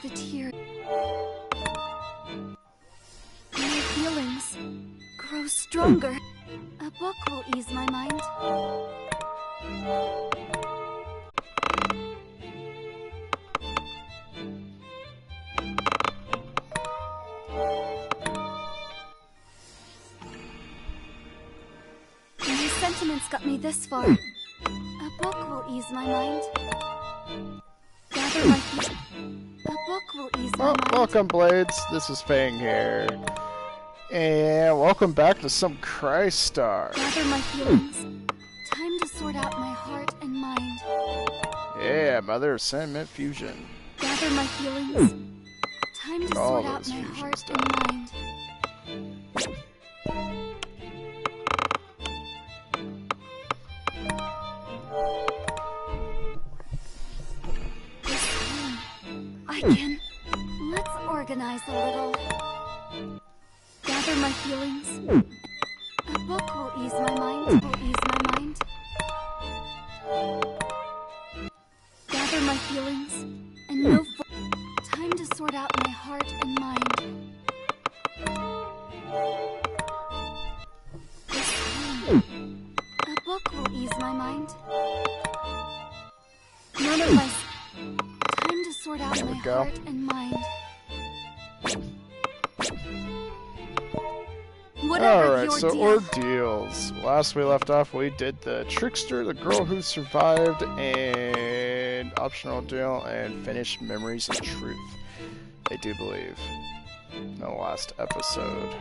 the tears. My feelings grow stronger. A book will ease my mind. My sentiments got me this far. A book will ease my mind. Gather my feet. A book will ease my mind. Welcome, Blades. This is Fang here. And welcome back to some Crystar. Gather my feelings. Time to sort out my heart and mind. Yeah, Mother of Sentiment Fusion. Gather my feelings. Time to All sort out those my fusion heart stuff. and mind. This time, I can. Let's organize a little. Gather my feelings. A book will ease my mind. Will ease my mind. Gather my feelings and move forward. Time to sort out my heart and mind. This time, a book will ease my mind. None of my. Time to sort out my go. heart and mind. Whatever Alright, your so deal. ordeals. Last we left off, we did the Trickster, the girl who survived, and optional deal, and finished Memories of Truth. I do believe. In the last episode.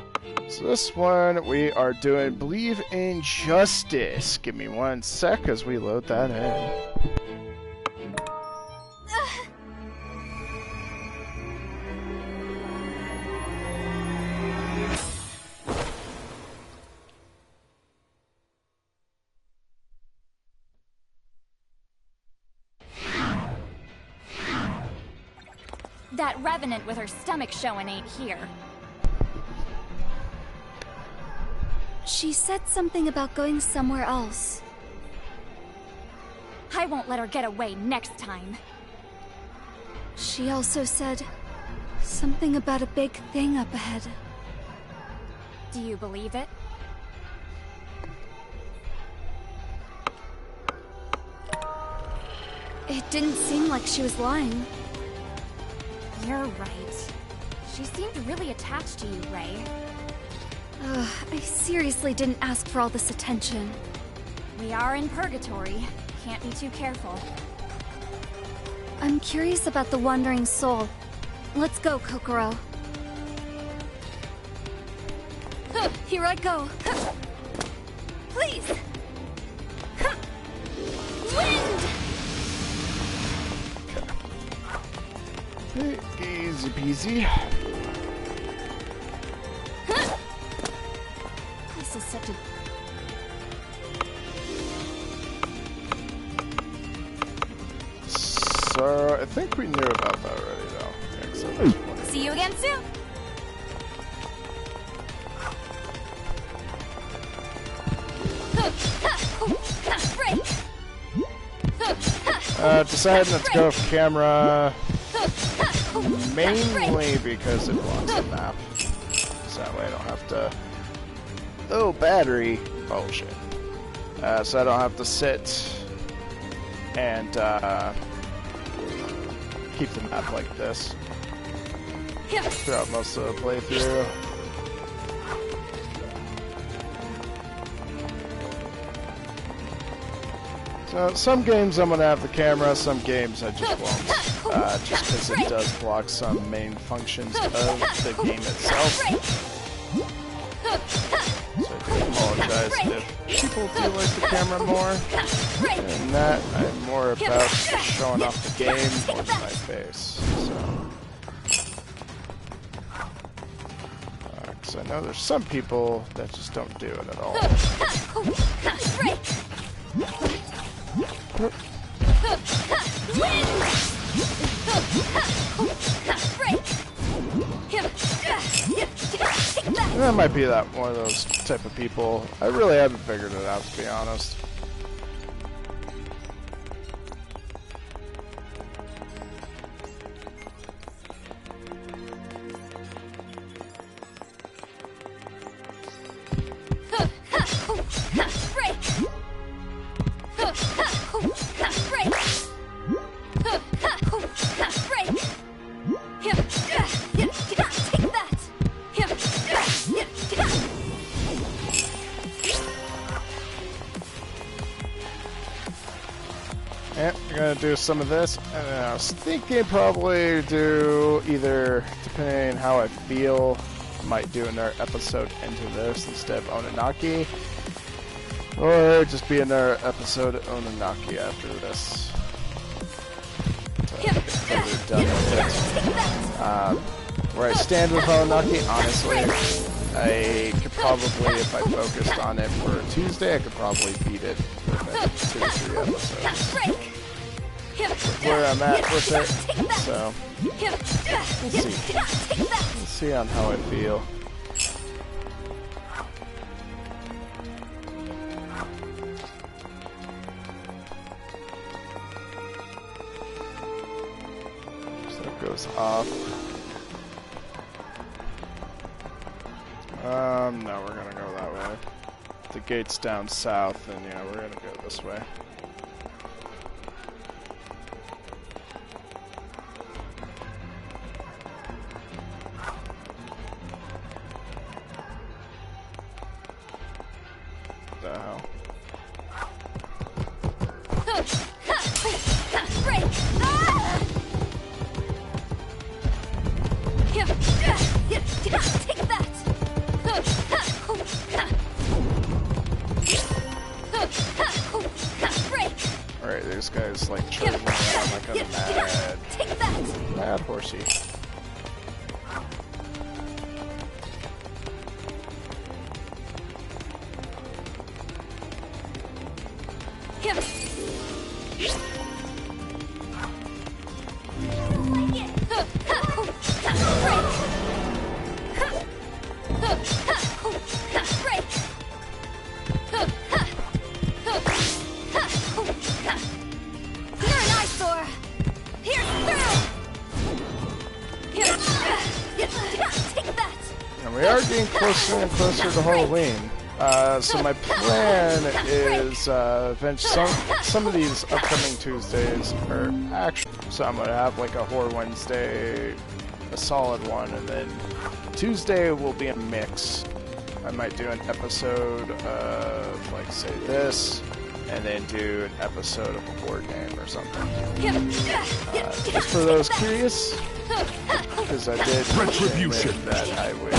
So this one, we are doing Believe in Justice. Give me one sec as we load that in. That revenant with her stomach showing ain't here. She said something about going somewhere else. I won't let her get away next time. She also said something about a big thing up ahead. Do you believe it? It didn't seem like she was lying. You're right. She seemed really attached to you, Ray. I seriously didn't ask for all this attention. We are in purgatory. Can't be too careful. I'm curious about the wandering soul. Let's go, Kokoro. Here I go. Please! Wind! Easy peasy. This is such a... So, I think we knew about that already, though. Yeah, 'cause I was wondering. See you again soon! Decided not to go off camera, mainly because it blocks the map. So that way I don't have to... Oh, battery. Oh, shit. So I don't have to sit and keep the map like this throughout most of the playthrough. So some games I'm gonna have the camera, some games I just won't, just because it does block some main functions of the game itself. So I do apologize if people do like the camera more, and that I'm more about showing off the game more than my face. So, because I know there's some people that just don't do it at all. That might be that one of those type of people. I really haven't figured it out, to be honest. Yeah, we're gonna do some of this, and then I was thinking probably do either, depending on how I feel, I might do another episode into this instead of Onanaki, or just be another episode of Onanaki after this. So, done with it. Where I stand with Onanaki, honestly, I could probably, if I focused on it for Tuesday, I could probably beat it within 2 or 3 episodes. Where I'm at with it, so we'll see. We'll see on how I feel. So it goes off. No, we're gonna go that way. The gate's down south, and yeah, we're gonna go this way. What the hell? Alright, this guy's like charging around like a mad horsey. We are getting closer and closer to Halloween. So my plan is some of these upcoming Tuesdays are actually, so I'm gonna have like a Horror Wednesday, a solid one, and then Tuesday will be a mix. I might do an episode of like say this, and then do an episode of a board game or something. Just for those curious. Because I did mention that I would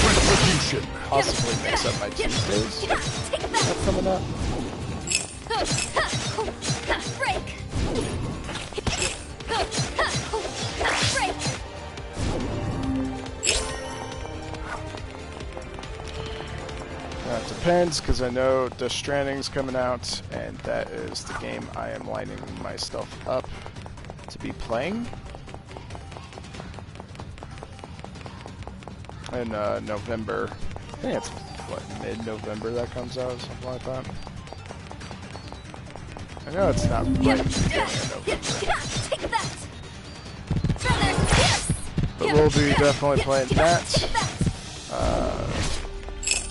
possibly mix up my Tuesdays. That's coming up. It depends, because I know Death Stranding's coming out, and that is the game I am lining myself up to be playing. In November. I think it's what, mid-November that comes out, something like that. I know it's not right at the beginning of November. But we'll be definitely playing that.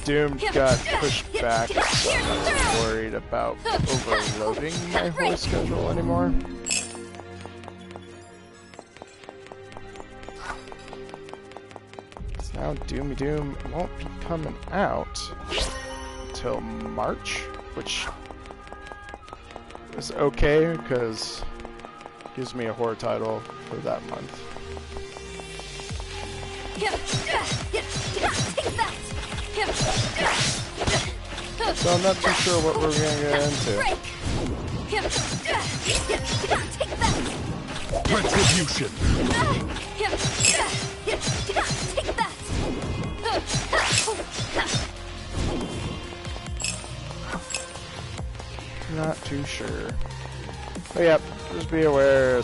Doom got pushed back, so I'm not worried about overloading my whole schedule anymore. Now Doomy Doom won't be coming out until March, which is okay because it gives me a horror title for that month. So I'm not too sure what we're gonna get into. Retribution. Not too sure. But yeah, just be aware,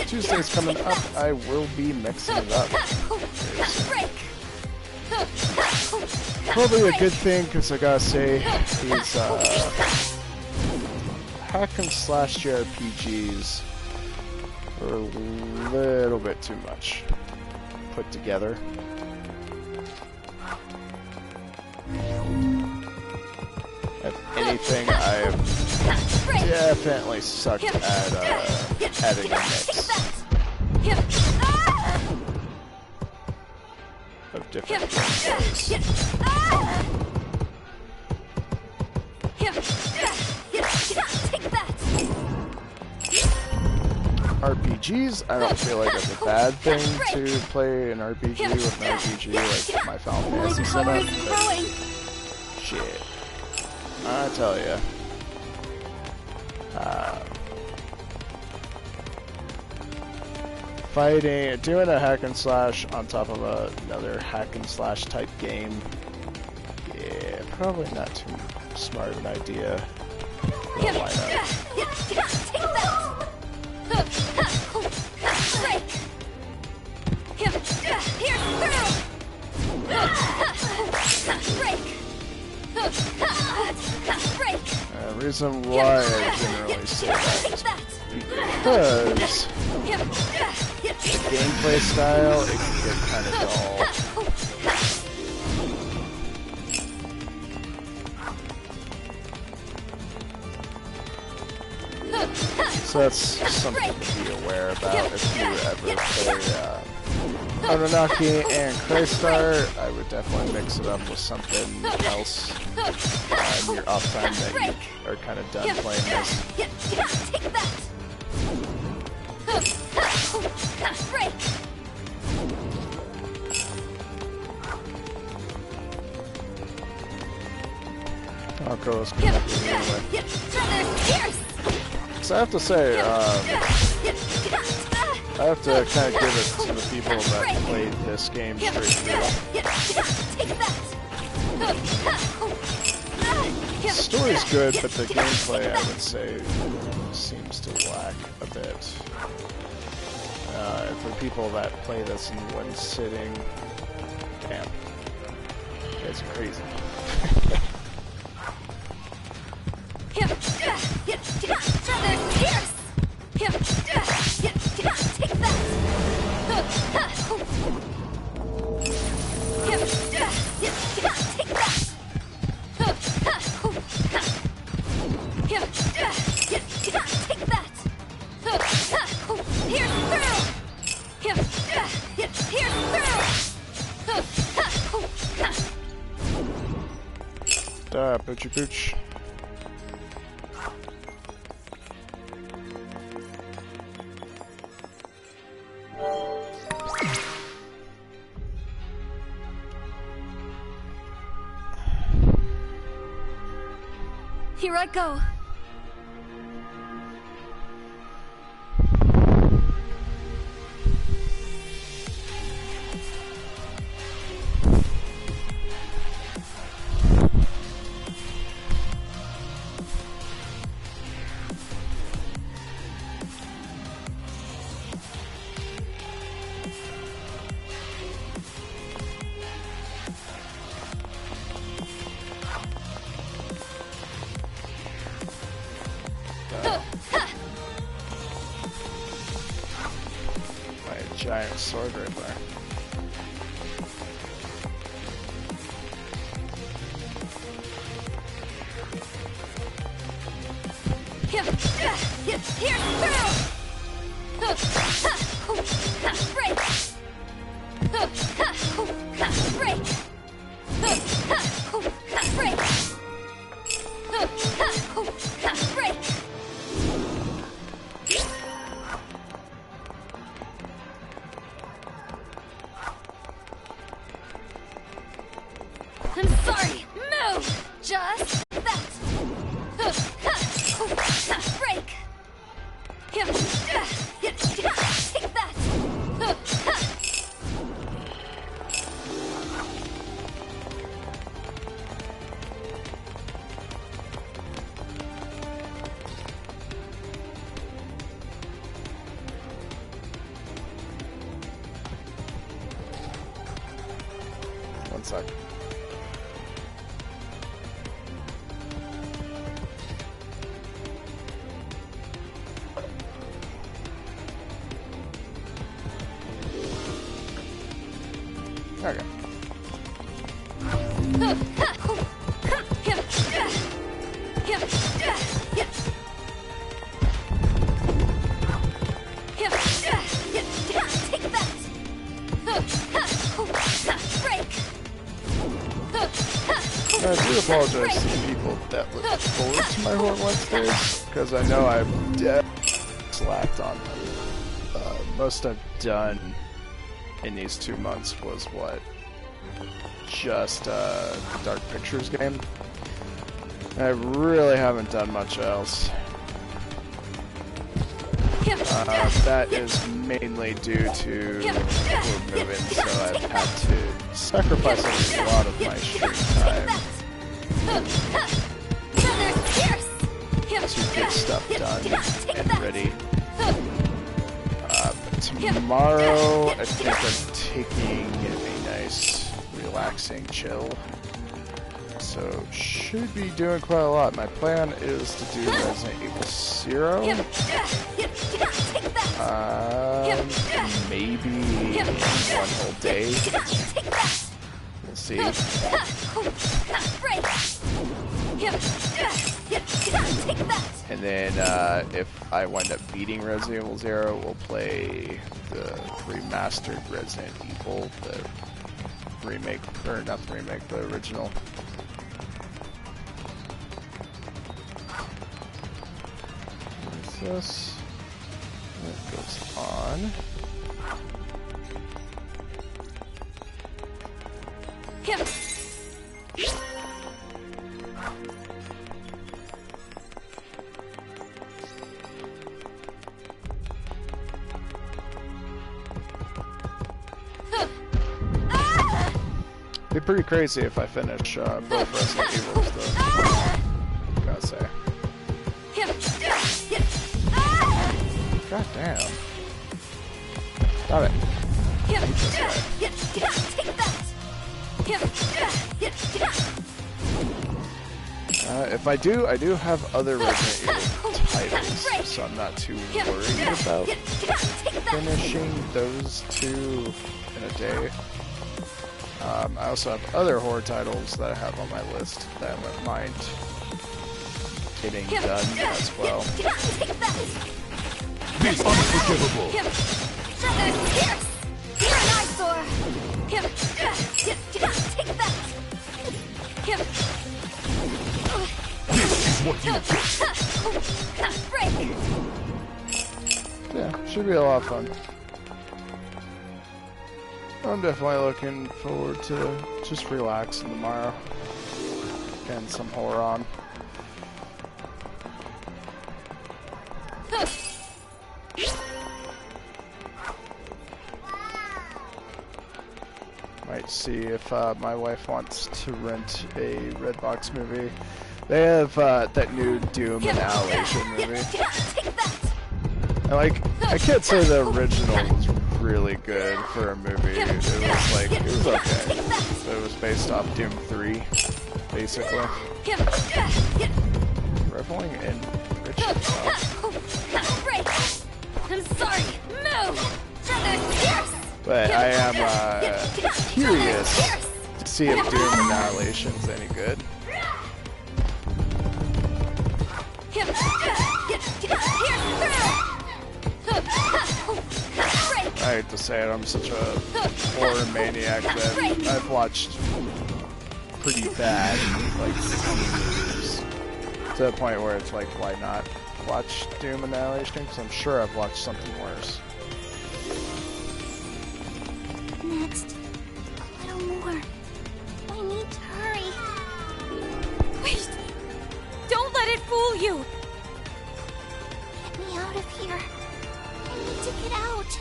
Tuesday's coming up, I will be mixing it up. Probably a good thing, because I gotta say, these hack and slash JRPGs are a little bit too much put together. If anything, I've definitely sucked at adding a mix of different gameplays. RPGs. I don't feel like it's a bad thing to play an RPG with an RPG like my Final Fantasy setup. But shit, I tell ya. Doing a hack and slash on top of another hack and slash type game, yeah, probably not too smart of an idea. Well, why not? Reason why I generally say that is because the gameplay style, it can get kind of dull. So that's something to be aware about if you ever play Nananna and Crystar. I would definitely mix it up with something else in your off time that you are kind of done playing this. I'll go as quickly anyway. So I have to say, I have to kind of give it to the people that played this game straight through. The story's good, but the gameplay, I would say, seems to lack a bit. For people that play this in one sitting, damn, it's crazy. Poochie pooch. Here I go. Giant sword right there. I'm sorry. Move. Just that. Break. Take that. One sec. Okay. I do apologize to the people that look forward to my Horror Wednesdays, because I know I've slacked on them. most I've done in these 2 months was what? Just Dark Pictures game. I really haven't done much else. That is mainly due to moving, so I've had to sacrifice a lot of my stream time to get stuff done and ready. Tomorrow, I think I'm taking a nice, relaxing chill. So, should be doing quite a lot. My plan is to do Resident Evil 0. Maybe 1 whole day. We'll see. And then, if I wind up beating Resident Evil 0, we'll play the remastered Resident Evil, the remake, or not the remake, the original. This that goes on. Be pretty crazy if I finish both Resident Evils, though. Gotta say. God damn. Got it. If I do have other Resident Evil titles, so I'm not too worried about finishing those 2 in a day. I also have other horror titles that I have on my list that I wouldn't mind getting done as well. Be unforgivable! You're an eyesore! Take that! This is what you Break! Yeah, should be a lot of fun. I'm definitely looking forward to just relaxing tomorrow. Getting some horror on. Might see if my wife wants to rent a Redbox movie. They have that new Doom Annihilation movie. I can't say the original was really good for a movie. It was okay. But it was based off Doom 3, basically. Reveling in rich stuff. I'm sorry. Move. But I am curious to see if Doom Annihilation's any good. I hate to say it, I'm such a horror maniac that I've watched pretty bad, like, movies. To the point where it's like, why not watch Doom Annihilation? Because I'm sure I've watched something worse. Next. A little more. I need to hurry. Wait! Don't let it fool you! Get me out of here. I need to get out.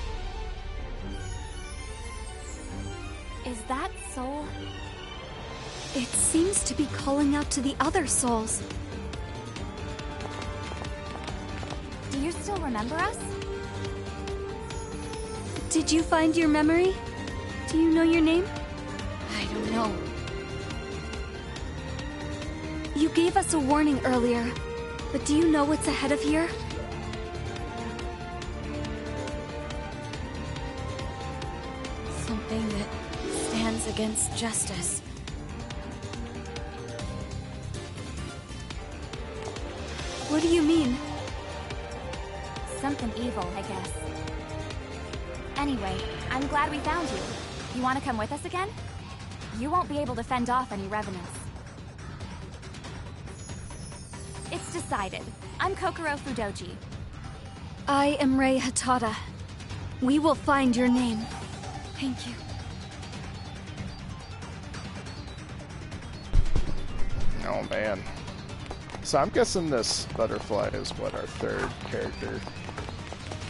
Is that soul? It seems to be calling out to the other souls. Do you still remember us? Did you find your memory? Do you know your name? I don't know. You gave us a warning earlier, but do you know what's ahead of here? Something that stands against justice. What do you mean? Something evil, I guess. Anyway, I'm glad we found you. You want to come with us again? You won't be able to fend off any revenants. It's decided. I'm Kokoro Fudoji. I am Rei Hatada. We will find your name. Thank you. Oh man. So I'm guessing this butterfly is what, our third character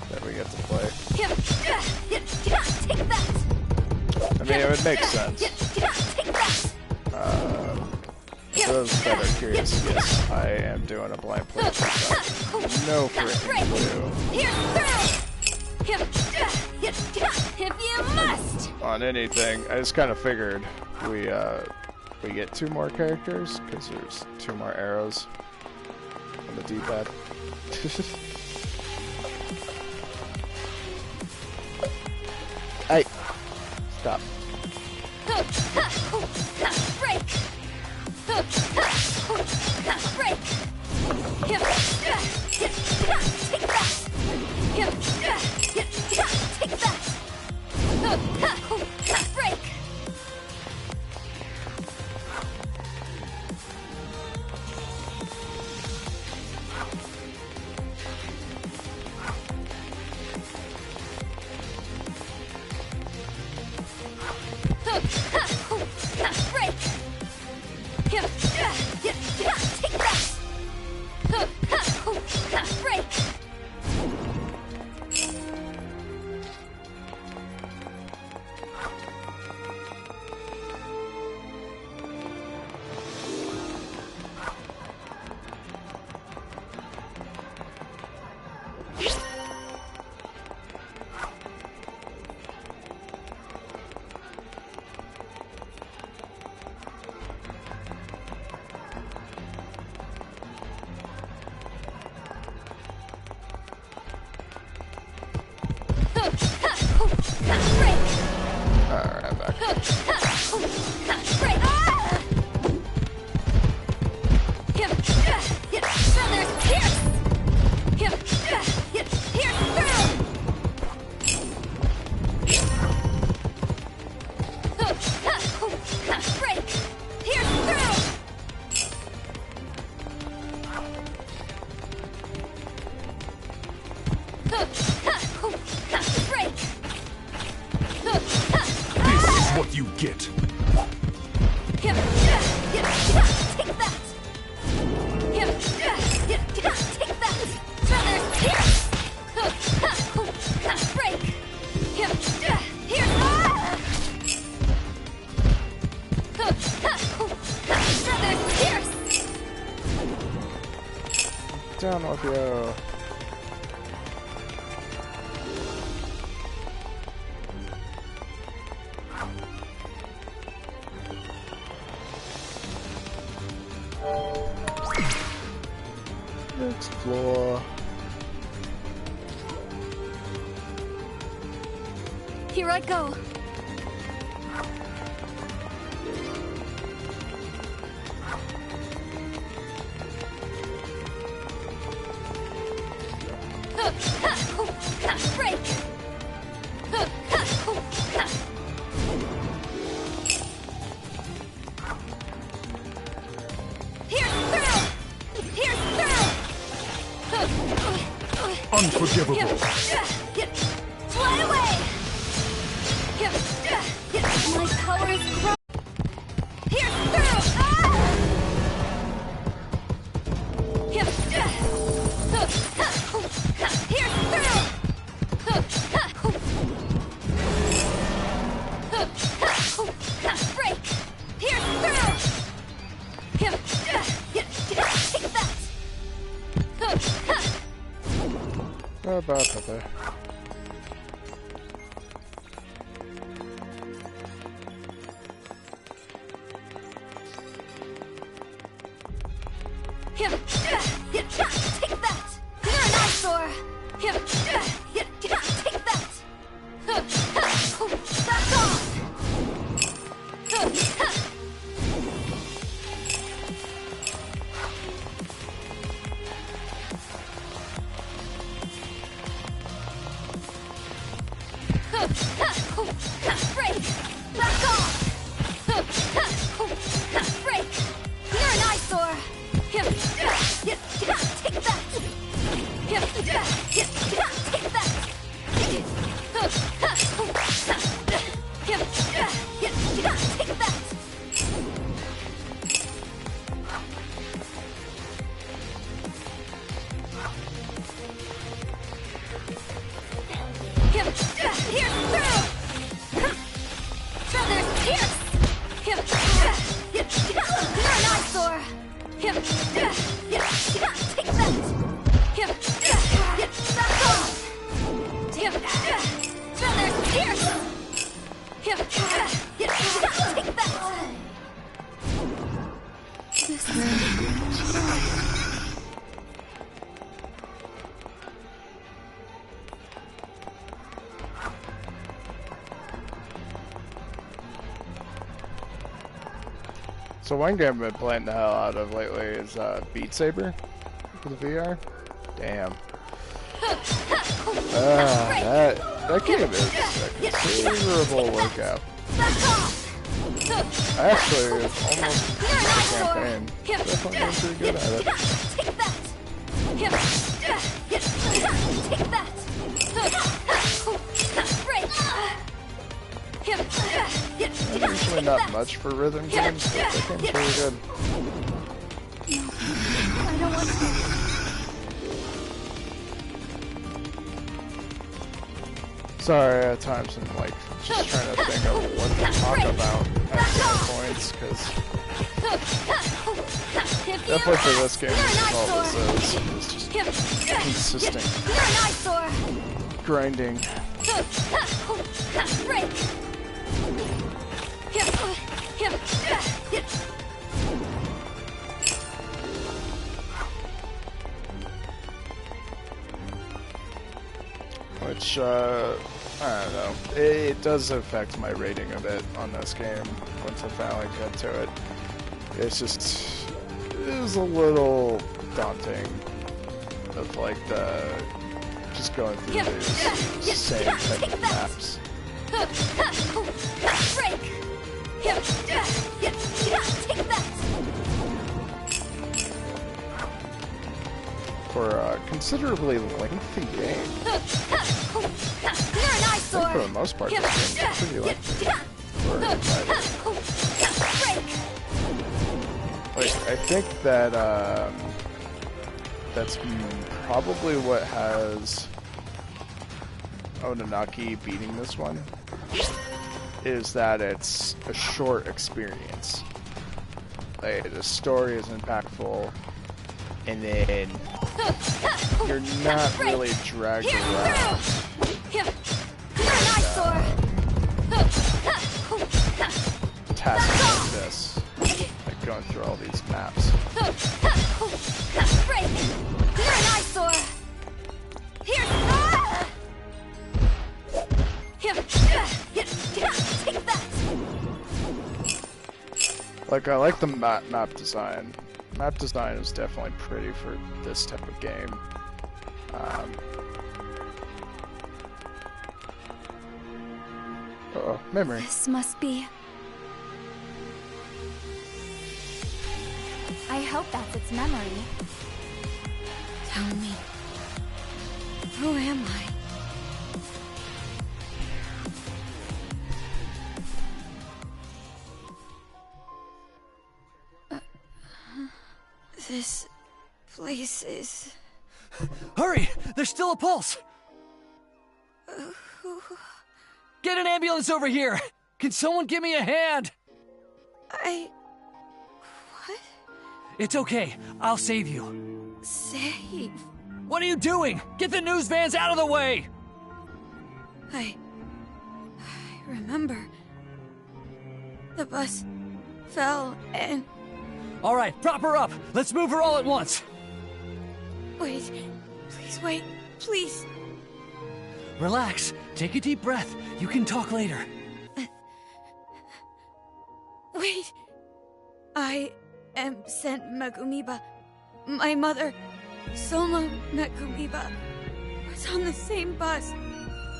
that we get to play. Take that! I mean, it would make sense. For those that are curious, yes, I am doing a blind playthrough. No freaking clue. If you must! On anything. I just kind of figured we get 2 more characters because there's 2 more arrows on the D-pad. Hey, stop. Break! Break! Take that! Take that! Break! Break! Take that! Break! Alright, I'm back. This is what you get. Take that! Take that! Feathers pierce! Break! Here! Feathers pierce! Down with you. Explore. Here I go. Break! Unforgivable. Fly away! My power is growing. Here, through! Here, through! Break! Here, through! Take that! About there. Take that! You're an eyesore! Take that! Back off! Break! Back off! Break! You're an eyesore! Take that! Take that! So one game I've been playing the hell out of lately is Beat Saber for the VR. Damn. That game is a considerable workout. Actually, it's almost a campaign. Definitely been pretty good at it. Usually not much for rhythm games, but that game's really good. I don't want to. Sorry, at times I'm like just trying to think of what to talk about at certain points, because definitely for this game, all this is just consistent grinding. Which, I don't know, it does affect my rating a bit on this game once I finally get to it. It's just, it is a little daunting of like just going through these same type of maps. For a considerably lengthy game. I think for the most part, this game is pretty lengthy. Like, I think that that's probably what has Onanaki beating this one, is that it's a short experience. Like, the story is impactful, and then you're not really dragged around tasks like this, like going through all these maps. Like, I like the map design. Map design is definitely pretty for this type of game. Uh-oh, memory. This must be... I hope that's its memory. Tell me. Who am I? This place is... Hurry! There's still a pulse! Get an ambulance over here! Can someone give me a hand? What? It's okay. I'll save you. Save? What are you doing? Get the news vans out of the way! I remember. The bus fell and... All right, prop her up. Let's move her all at once. Wait. Please wait. Please. Relax. Take a deep breath. You can talk later. Wait. I am Sent Megumiba. My mother, Soma Megumiba, was on the same bus.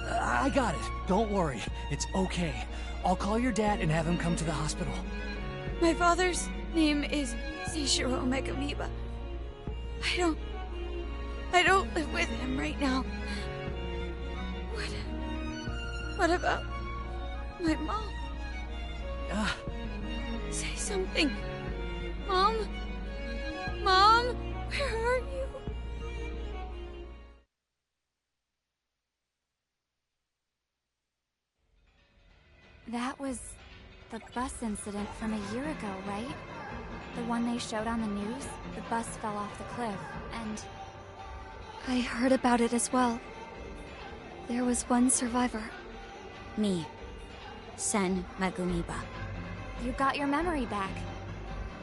I got it. Don't worry. It's okay. I'll call your dad and have him come to the hospital. My father's name is Seishiro Megumiba. I don't live with him right now. What about my mom? Say something. Mom? Mom? Where are you? That was the bus incident from a year ago, right? The one they showed on the news? The bus fell off the cliff, and... I heard about it as well. There was one survivor. Me. Sen Magumiba. You got your memory back.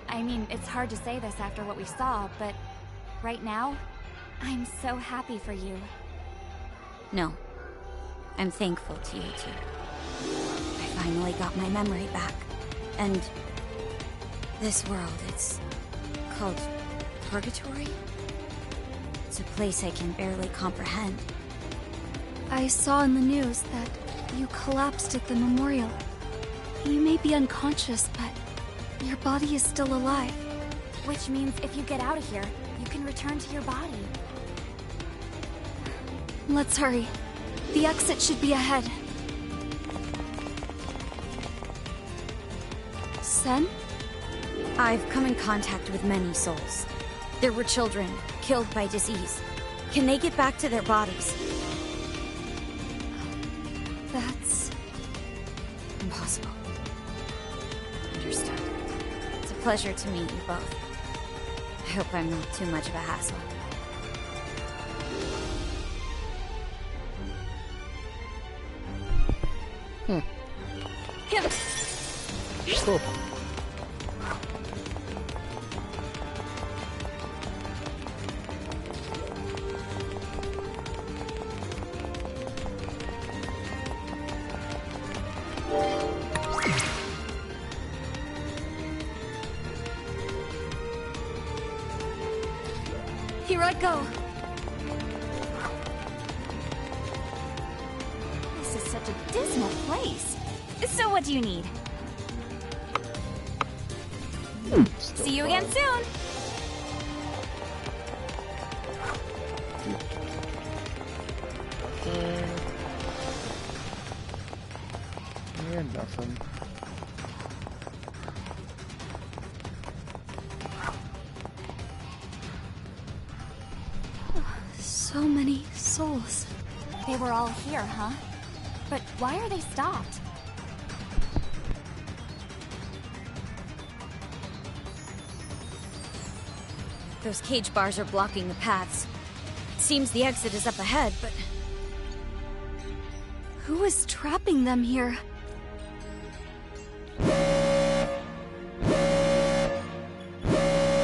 I mean, it's hard to say this after what we saw, but right now, I'm so happy for you. No. I'm thankful to you too. I finally got my memory back. And this world, it's called Purgatory? It's a place I can barely comprehend. I saw in the news that you collapsed at the memorial. You may be unconscious, but your body is still alive. Which means if you get out of here, you can return to your body. Let's hurry. The exit should be ahead. Sen? I've come in contact with many souls. There were children killed by disease. Can they get back to their bodies? That's... impossible. Understood. It's a pleasure to meet you both. I hope I'm not too much of a hassle. Cool. Here I go. This is such a dismal place. So what do you need? Still See you again soon! Yeah, nothing. So many souls. They were all here, huh? But why are they stopped? Those cage bars are blocking the paths. It seems the exit is up ahead, but... Who is trapping them here?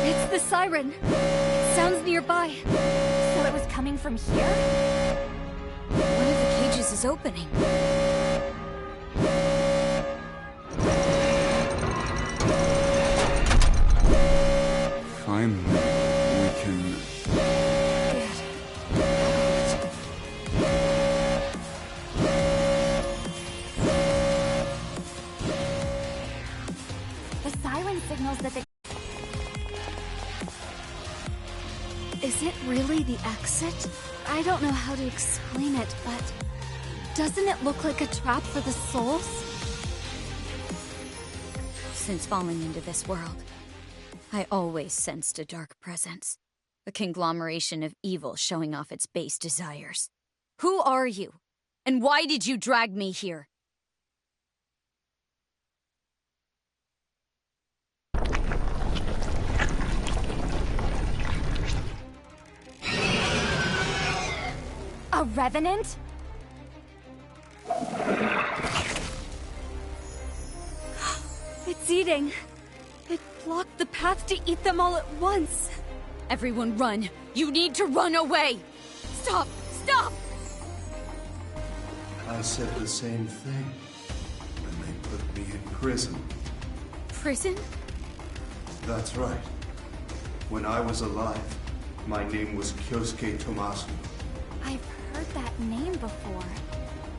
It's the siren. It sounds nearby. So it was coming from here? one of the cages is opening. Finally, we can... The siren signals that the... Is it really the exit? I don't know how to explain it, but... Doesn't it look like a trap for the souls? Since falling into this world, I always sensed a dark presence. A conglomeration of evil showing off its base desires. Who are you? And why did you drag me here? A revenant? It's eating. It blocked the path to eat them all at once. Everyone run! You need to run away! Stop! Stop! I said the same thing when they put me in prison. Prison? That's right. When I was alive, my name was Kyosuke Tomasu. I've heard that name before.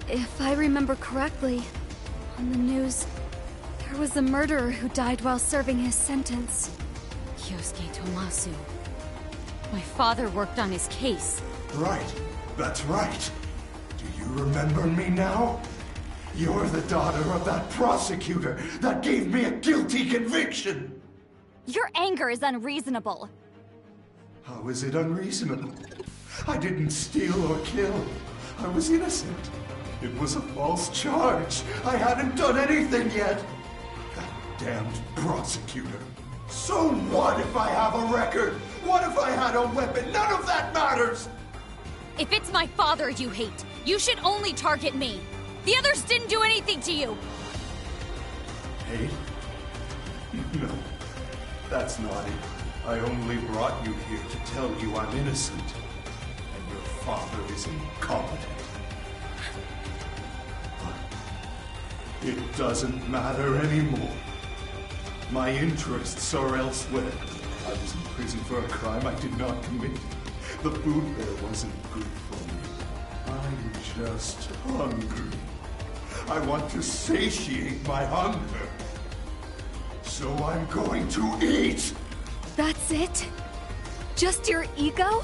If I remember correctly, on the news, there was a murderer who died while serving his sentence. Kyosuke Tomasu. My father worked on his case. Right. That's right. Do you remember me now? You're the daughter of that prosecutor that gave me a guilty conviction! Your anger is unreasonable. How is it unreasonable? I didn't steal or kill. I was innocent. It was a false charge. I hadn't done anything yet. That damned prosecutor. So what if I have a record? What if I had a weapon? None of that matters! If it's my father you hate, you should only target me. The others didn't do anything to you. Hate? No, that's not it. I only brought you here to tell you I'm innocent. And your father is incompetent. But it doesn't matter anymore. My interests are elsewhere. I was in prison for a crime I did not commit. The food there wasn't good for me. I'm just hungry. I want to satiate my hunger. So I'm going to eat! That's it? Just your ego?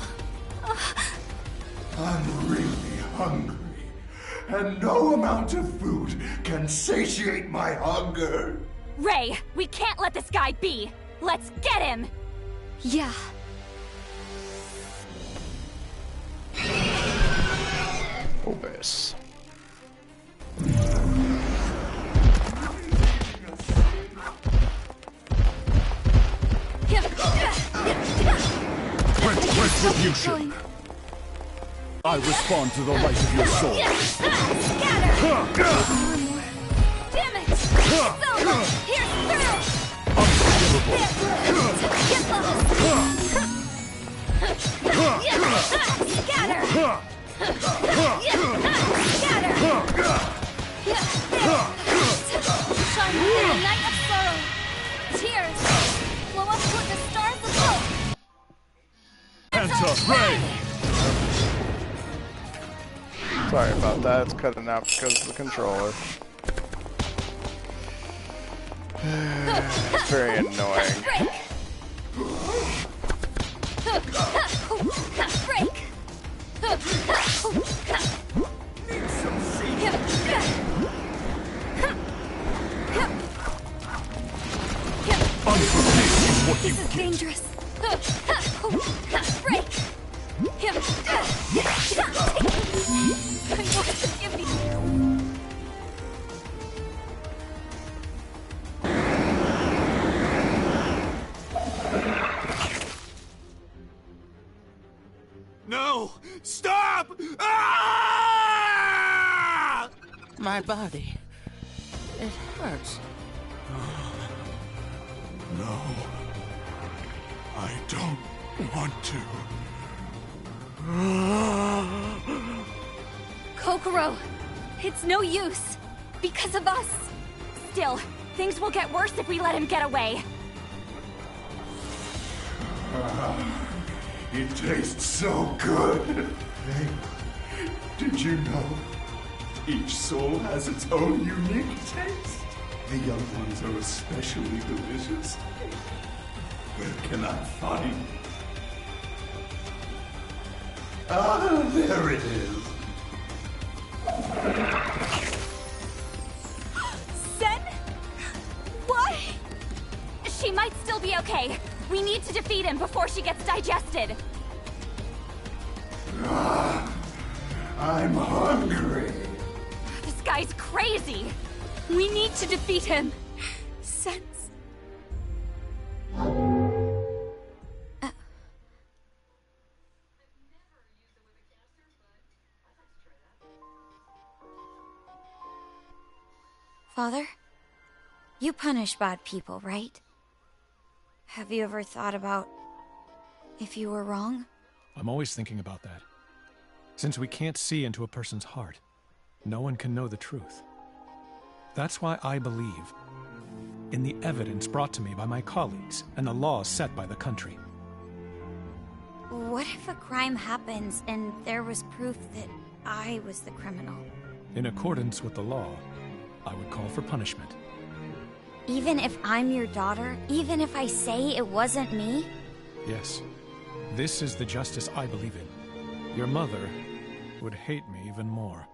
I'm really hungry. And no amount of food can satiate my hunger. Ray, we can't let this guy be. Let's get him! Yeah. Obis. Retribution. I respond to the light of your soul. Scatter! Damn it! It's over! Here's through! Unforgivable. Get lost! Scatter! Shine in the night of sorrow. Tears flow up toward the stars of hope. Enter Ray. Sorry about that, it's cutting out because of the controller. It's very annoying. Break! What you This is dangerous. Break! I know forgive me. No! Stop! My body. It hurts. No. I don't want to. Kokoro, it's no use. Because of us. Still, things will get worse if we let him get away. It tastes so good. Hey, did you know? Each soul has its own unique taste. The young ones are especially delicious. Where can I find it? Ah, there it is. Sen? Why? She might still be okay. We need to defeat him before she gets digested. I'm hungry. This guy's crazy. We need to defeat him. Sense. Father? You punish bad people, right? Have you ever thought about if you were wrong? I'm always thinking about that. Since we can't see into a person's heart, no one can know the truth. That's why I believe in the evidence brought to me by my colleagues and the laws set by the country. What if a crime happens and there was proof that I was the criminal? In accordance with the law, I would call for punishment. Even if I'm your daughter? Even if I say it wasn't me? Yes. This is the justice I believe in. Your mother would hate me even more.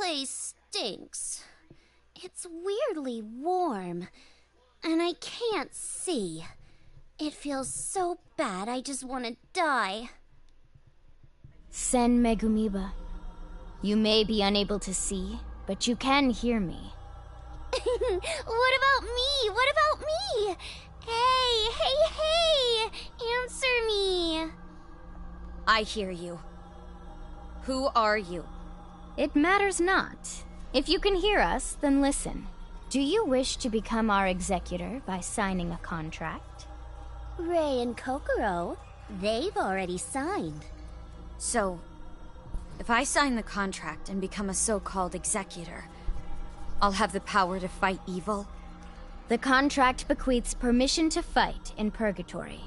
place stinks. It's weirdly warm, and I can't see. It feels so bad, I just want to die. Sen Megumiba, you may be unable to see, but you can hear me. What about me? What about me? Hey! Answer me! I hear you. Who are you? It matters not. If you can hear us, then listen. Do you wish to become our executor by signing a contract? Ray and Kokoro, they've already signed. So, if I sign the contract and become a so-called executor, I'll have the power to fight evil? The contract bequeaths permission to fight in Purgatory.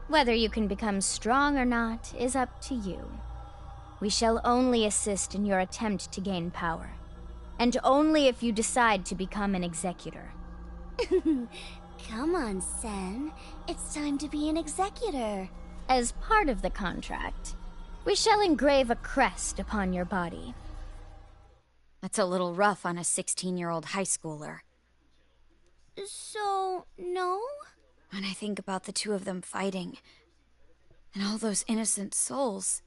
Whether you can become strong or not is up to you. We shall only assist in your attempt to gain power, and only if you decide to become an executor. Come on, Sen. It's time to be an executor. As part of the contract, we shall engrave a crest upon your body. That's a little rough on a 16-year-old high schooler. So, no? When I think about the two of them fighting, and all those innocent souls,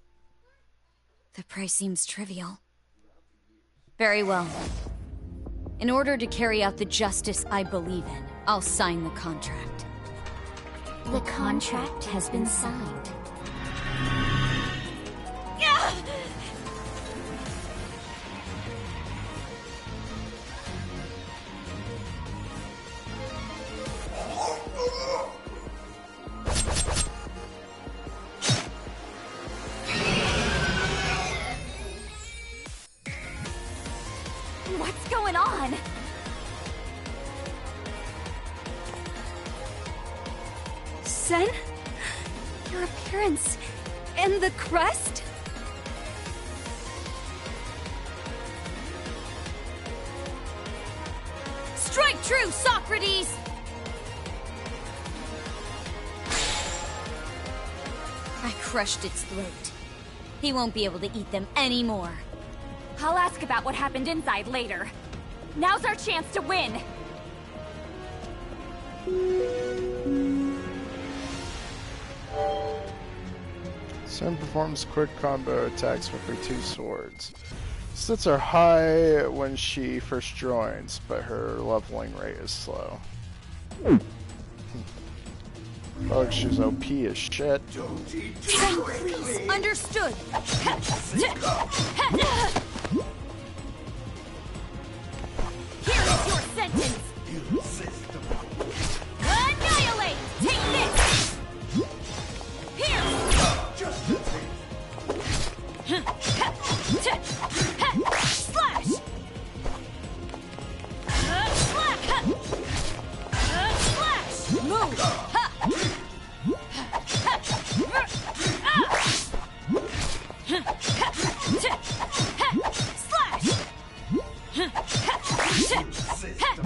the price seems trivial. Very well. In order to carry out the justice I believe in, I'll sign the contract. The contract has been signed. What's going on? Sen? Your appearance and the crest? Strike true, Socrates! I crushed its throat. He won't be able to eat them anymore. I'll ask about what happened inside later. Now's our chance to win! Sen performs quick combo attacks with her two swords. Stats are high when she first joins, but her leveling rate is slow. Oh, she's OP as shit. Sen, please! Understood! Here is your sentence! Annihilate! Take this! Here! Slash! Slash! Move! Scatter!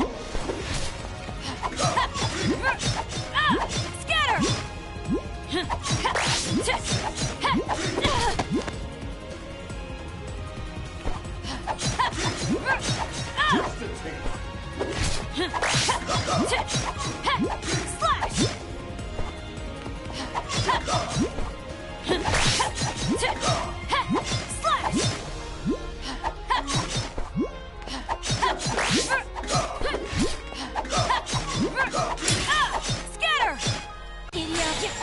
Slash! Scatter! Idiot!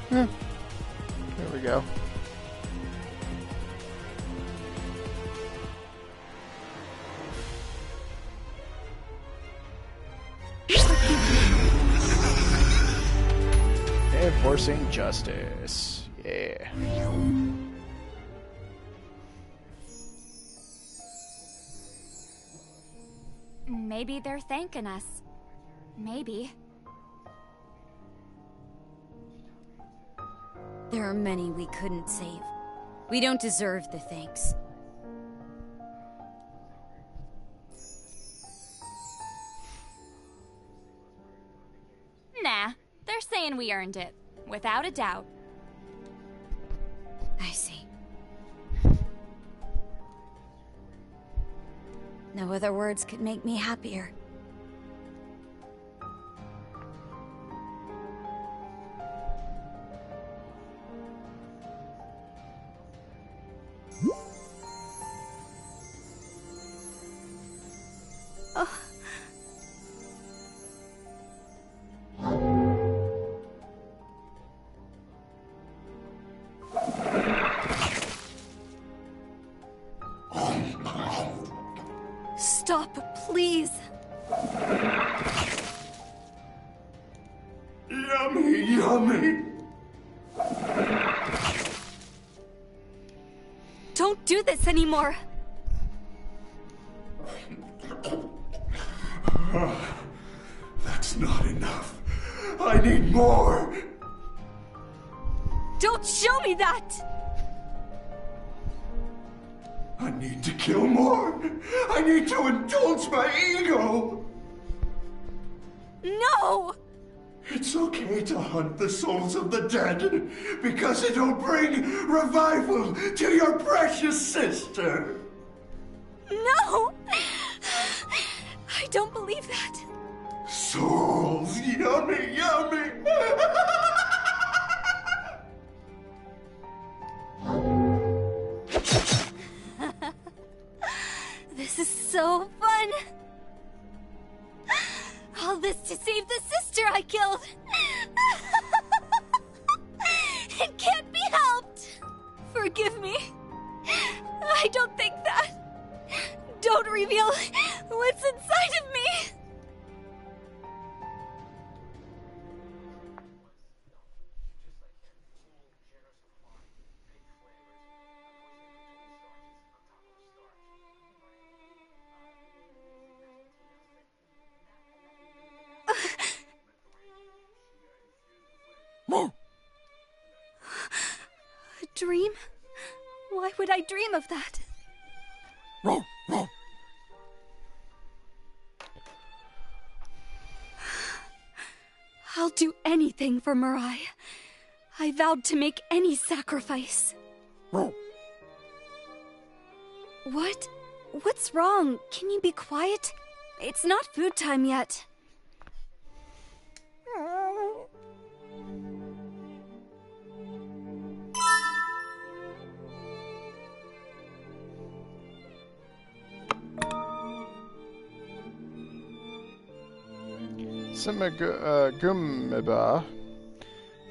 There we go. Enforcing justice. Yeah. Maybe they're thanking us. Maybe. There are many we couldn't save. We don't deserve the thanks. Nah, they're saying we earned it. Without a doubt. I see. No other words could make me happier. Stop, please. Yummy, yummy. Don't do this anymore. That's not enough. I need more. Don't show me that! I need to kill more. I need to indulge my ego. No! It's okay to hunt the souls of the dead, because it'll bring revival to your precious sister. No! I don't believe that. Souls, yummy, yummy. This is so fun! All this to save the sister I killed! It can't be helped! Forgive me. I don't think that. Don't reveal what's inside of me! A dream? Why would I dream of that? I'll do anything for Mirai. I vowed to make any sacrifice. What? What's wrong? Can you be quiet? It's not food time yet. Gumiba,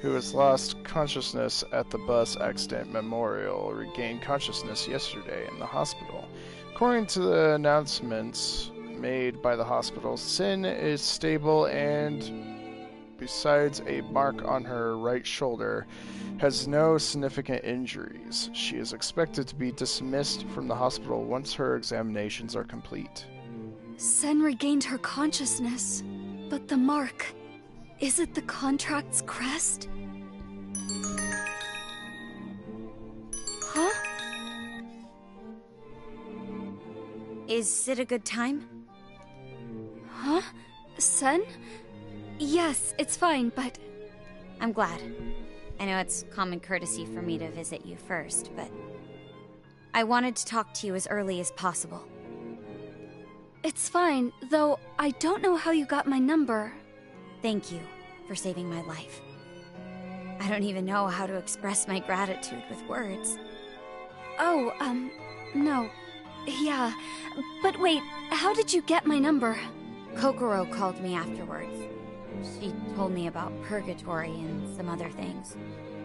who has lost consciousness at the bus accident memorial, regained consciousness yesterday in the hospital. According to the announcements made by the hospital, Sin is stable and, besides a mark on her right shoulder, has no significant injuries. She is expected to be dismissed from the hospital once her examinations are complete. Sen regained her consciousness. But the mark, is it the contract's crest? Huh? Is it a good time? Huh? Sen? Yes, it's fine, but... I'm glad. I know it's common courtesy for me to visit you first, but... I wanted to talk to you as early as possible. It's fine, though I don't know how you got my number. Thank you for saving my life. I don't even know how to express my gratitude with words. Oh, no. Yeah. But wait, how did you get my number? Kokoro called me afterwards. She told me about purgatory and some other things.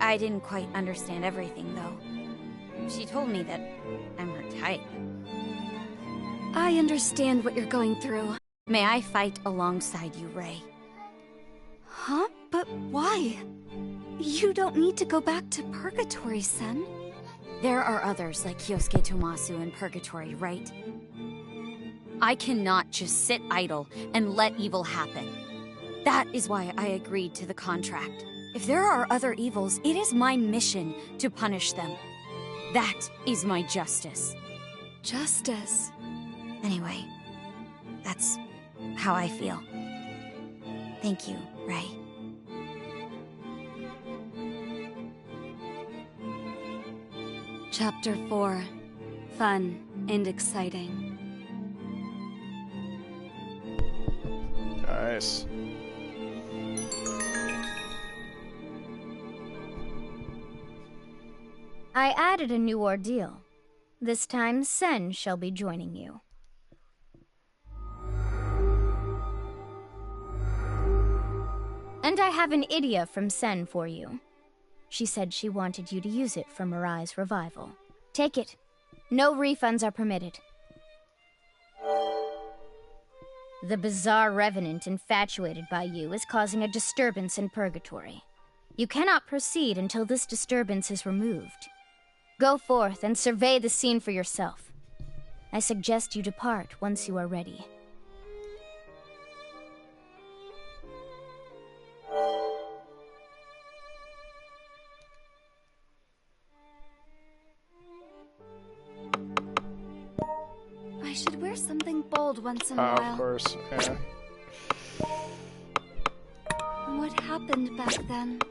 I didn't quite understand everything, though. She told me that I'm her type. I understand what you're going through. May I fight alongside you, Rei? Huh? But why? You don't need to go back to purgatory, Sen. There are others like Kyosuke Tomasu in purgatory, right? I cannot just sit idle and let evil happen. That is why I agreed to the contract. If there are other evils, it is my mission to punish them. That is my justice. Justice? Anyway, that's how I feel. Thank you, Rei. Chapter 4. Fun and exciting. Nice. I added a new ordeal. This time, Sen shall be joining you. And I have an idea from Sen for you. She said she wanted you to use it for Mirai's revival. Take it. No refunds are permitted. The bizarre revenant infatuated by you is causing a disturbance in purgatory. You cannot proceed until this disturbance is removed. Go forth and survey the scene for yourself. I suggest you depart once you are ready. I should wear something bold once in a while. Of course, yeah. What happened back then?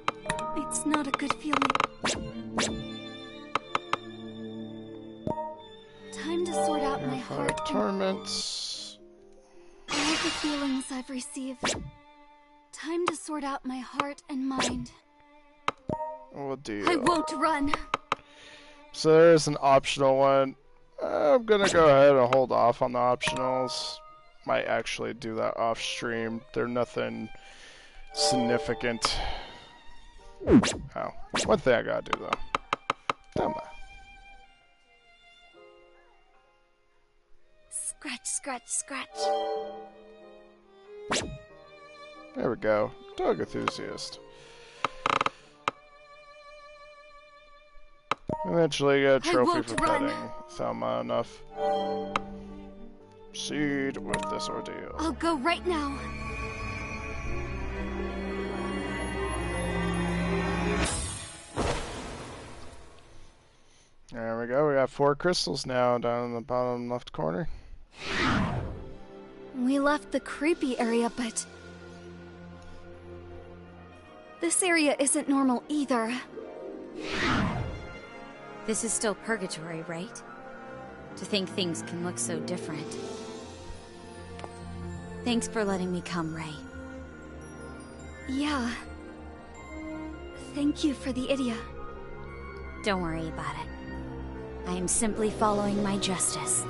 It's not a good feeling. Time to sort out my heart. Torments. All the feelings I've received. Time to sort out my heart and mind. We'll do. I won't run. So there's an optional one. I'm gonna go ahead and hold off on the optionals. Might actually do that off stream. They're nothing significant. Oh, one thing I gotta do though. Damn that. Scratch, scratch, scratch. There we go. Dog enthusiast. Eventually get a trophy for petting. Thelma enough. Proceed with this ordeal. I'll go right now. There we go. We got 4 crystals now down in the bottom left corner. We left the creepy area, but this area isn't normal either. This is still purgatory, right? To think things can look so different. Thanks for letting me come, Rei. Yeah. Thank you for the idea. Don't worry about it. I am simply following my justice.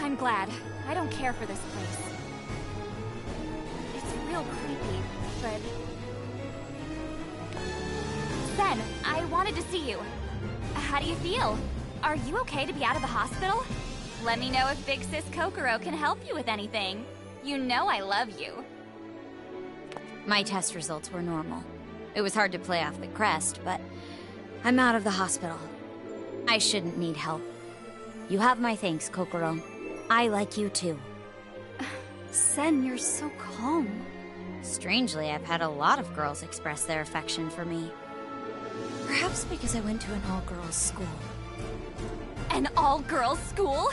I'm glad. I don't care for this place. It's real creepy, but... Sen, I wanted to see you. How do you feel? Are you okay to be out of the hospital? Let me know if Big Sis Kokoro can help you with anything. You know I love you. My test results were normal. It was hard to play off the crest, but I'm out of the hospital. I shouldn't need help. You have my thanks, Kokoro. I like you too. Sen, you're so calm. Strangely, I've had a lot of girls express their affection for me. Perhaps because I went to an all-girls school. An all-girls school?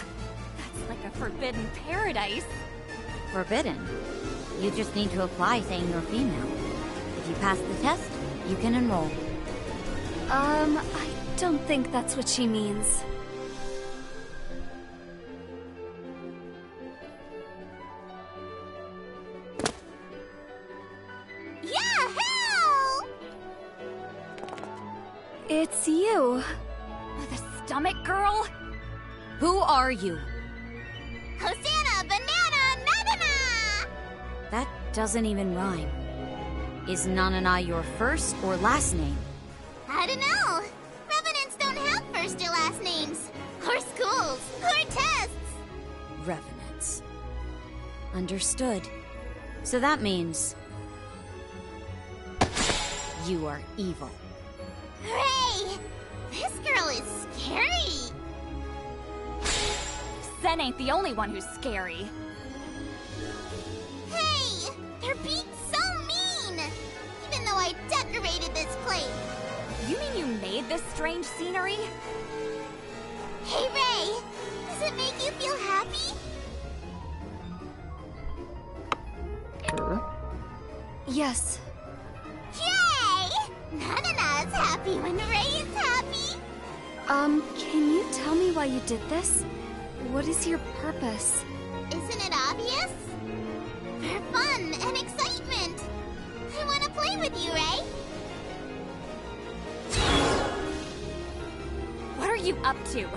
That's like a forbidden paradise. Forbidden? You just need to apply saying you're female. If you pass the test, you can enroll. I don't think that's what she means. It's you. The stomach girl? Who are you? Hosanna, Banana, Nananna! That doesn't even rhyme. Is Nananna your first or last name? I don't know. Revenants don't have first or last names. Or schools. Or tests. Revenants. Understood. So that means... you are evil. Hooray! This girl is scary. Sen ain't the only one who's scary. Hey! They're being so mean! Even though I decorated this place. You mean you made this strange scenery? Hey, Ray! Does it make you feel happy? Sure. Yes. Yay! Nananna is happy when Ray is happy. Can you tell me why you did this? What is your purpose? Isn't it obvious? For fun and excitement. I want to play with you, Ray. What are you up to?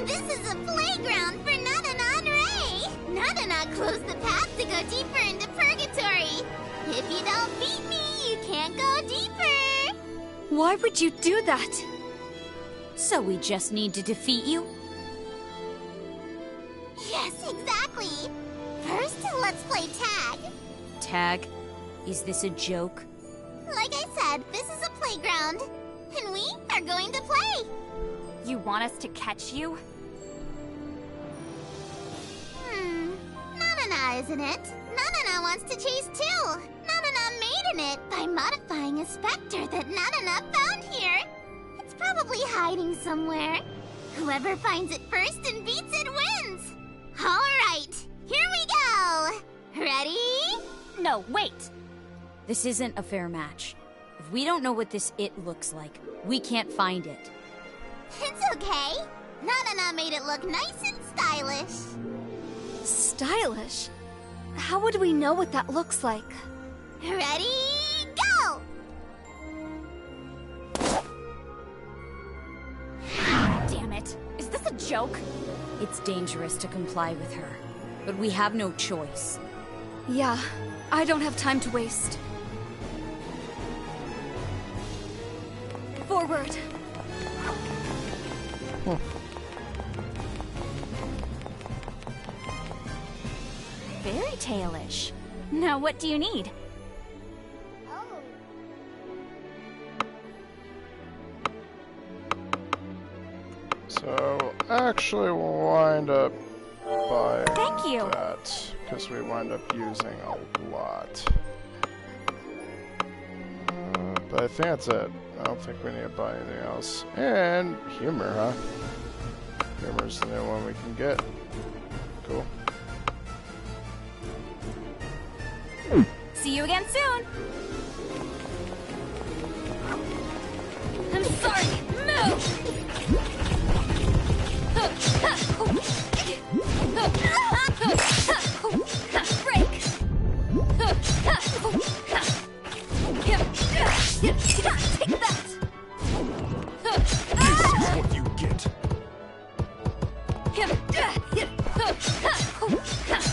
This is a playground for Nananna and Ray. Nananna closed the path to go deeper into purgatory. If you don't beat me, you can't go deeper. Why would you do that? So we just need to defeat you? Yes, exactly. First, let's play tag. Tag? Is this a joke? Like I said, this is a playground. And we are going to play. You want us to catch you? Nananna, isn't it? Nananna wants to chase too. Nananna made in it by modifying a specter that Nananna found here. It's probably hiding somewhere. Whoever finds it first and beats it wins. All right, here we go. Ready? No, wait. This isn't a fair match. If we don't know what this it looks like, we can't find it. It's okay. Nananna made it look nice and stylish. Stylish? How would we know what that looks like? Ready? Go! Damn it. Is this a joke? It's dangerous to comply with her, but we have no choice. Yeah, I don't have time to waste. Forward. Fairy tale-ish. Now what do you need? So, actually, we'll wind up buying Thank you. that, because we wind up using a lot. But I think that's it. I don't think we need to buy anything else. And humor, huh? Humor's the new one we can get. Cool. See you again soon! I'm sorry! Move! Break! Take that! This is what you get.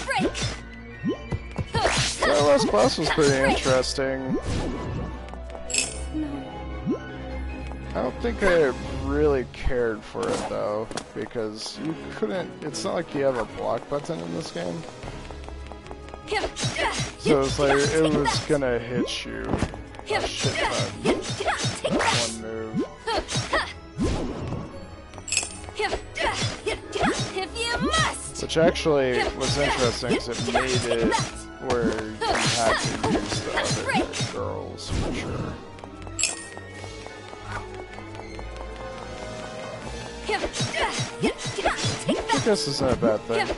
Break! That last class was pretty interesting. I don't think I really cared for it though, because you couldn't, it's not like you have a block button in this game. So it's like, it was gonna hit you a shit ton. That one move. If you must! Which actually was interesting because it made it where you had to use the other girls for sure. I guess it's not a bad thing, but...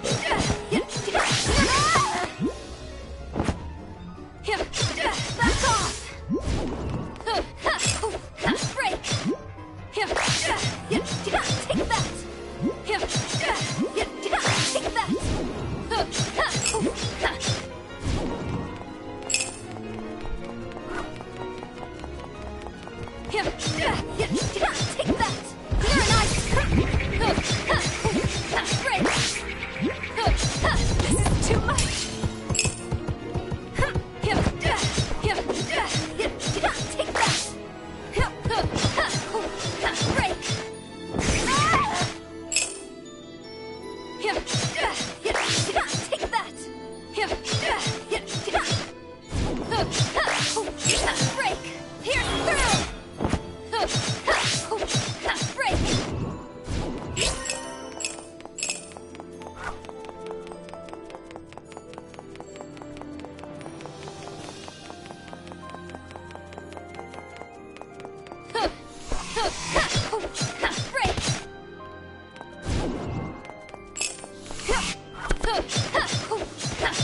Back off! Break! Take that! Take that! Take that! You're nice! Break!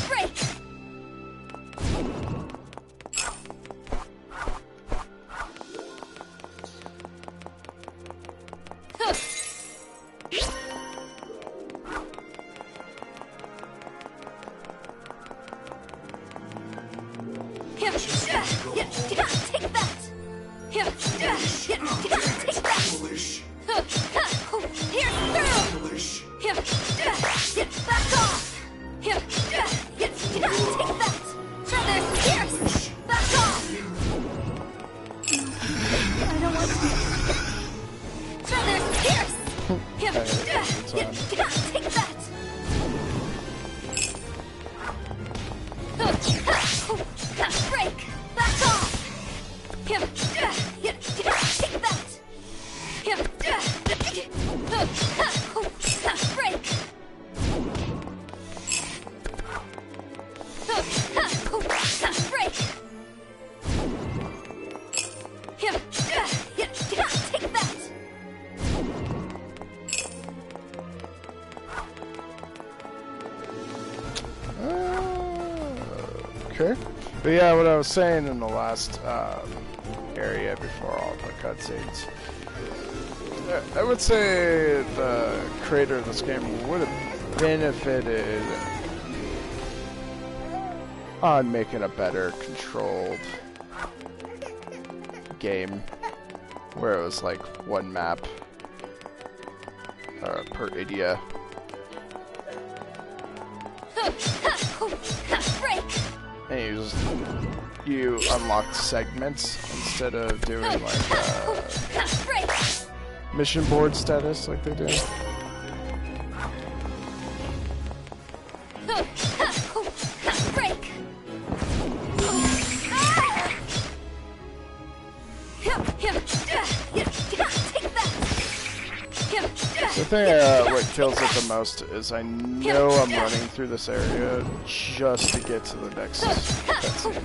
Break! Take that! Foolish. Here's through! Foolish. Back off! Take that! Feathers pierce! Back off! I don't want to. Feathers pierce! Take that! Break! Back off! Take that! Break! Break! Take that! Okay. But yeah, what I was saying in the last area before all the cutscenes, I would say the creator of this game would have benefited on making a better controlled game where it was like one map per area. And you unlocked segments instead of doing like mission board status like they do. Break! The thing what kills it the most is I know I'm running through this area just to get to the next cutscene.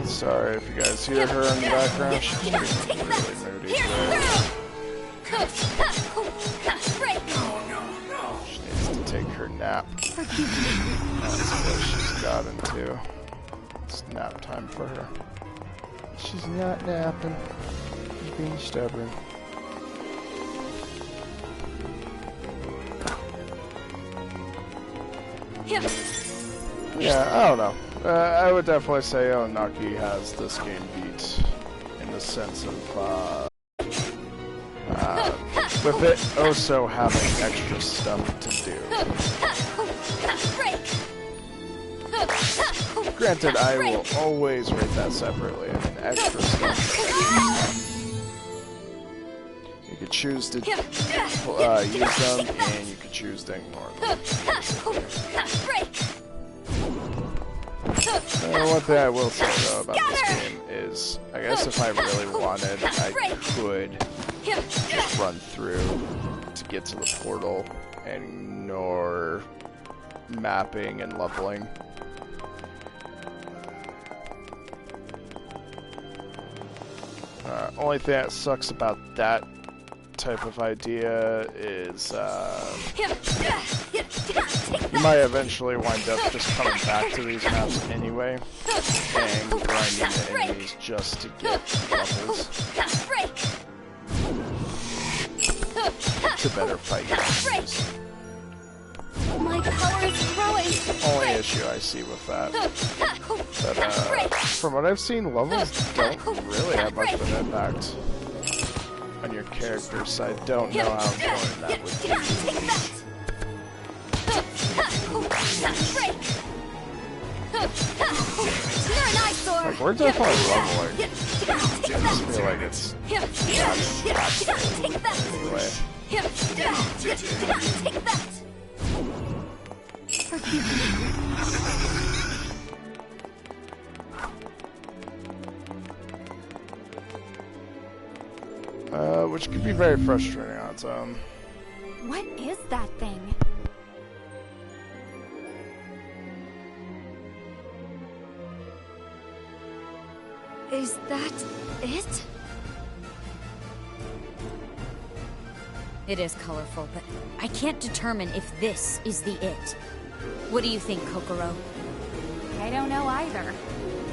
Sorry if you guys hear her in the background, she's getting really moody today. She needs to take her nap. That's what she's got into. It's nap time for her. She's not napping. She's being stubborn. Yeah, I don't know. I would definitely say Onaki has this game beat in the sense of with it also having extra stuff to do. Granted, I will always rate that separately. I mean, extra stuff. You could choose to use them, and you could choose to ignore them. One thing I will say though about this game is, I guess if I really wanted, I could just run through to get to the portal and ignore mapping and leveling. Only thing that sucks about that type of idea is you might eventually wind up just coming back to these maps anyway and grinding the enemies just to get levels to better fight enemies. My power is growing. Only issue I see with that. But from what I've seen, levels don't really have much of an impact on your character, so I don't know how important that would be. Like, we're definitely leveling. I just feel like it's not anyway. Which could be very frustrating on its own. What is that thing? A Is that it? It is colorful, but I can't determine if this is the it. What do you think, Kokoro? I don't know either.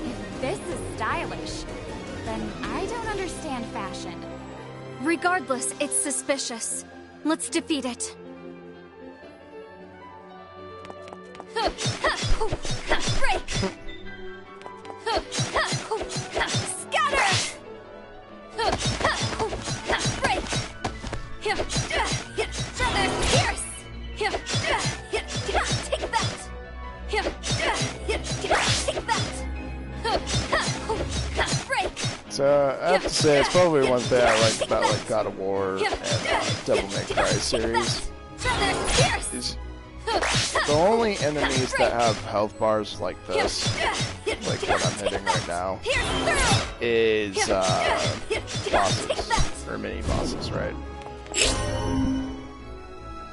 If this is stylish, then I don't understand fashion. Regardless, it's suspicious. Let's defeat it. Break! Scatter! Break! Pierce! Take that! Take that! Break! So I have to say, it's probably one thing I like about like God of War and Devil May Cry series. Is the only enemies that have health bars like this, like what I'm hitting right now, is bosses or mini bosses, right?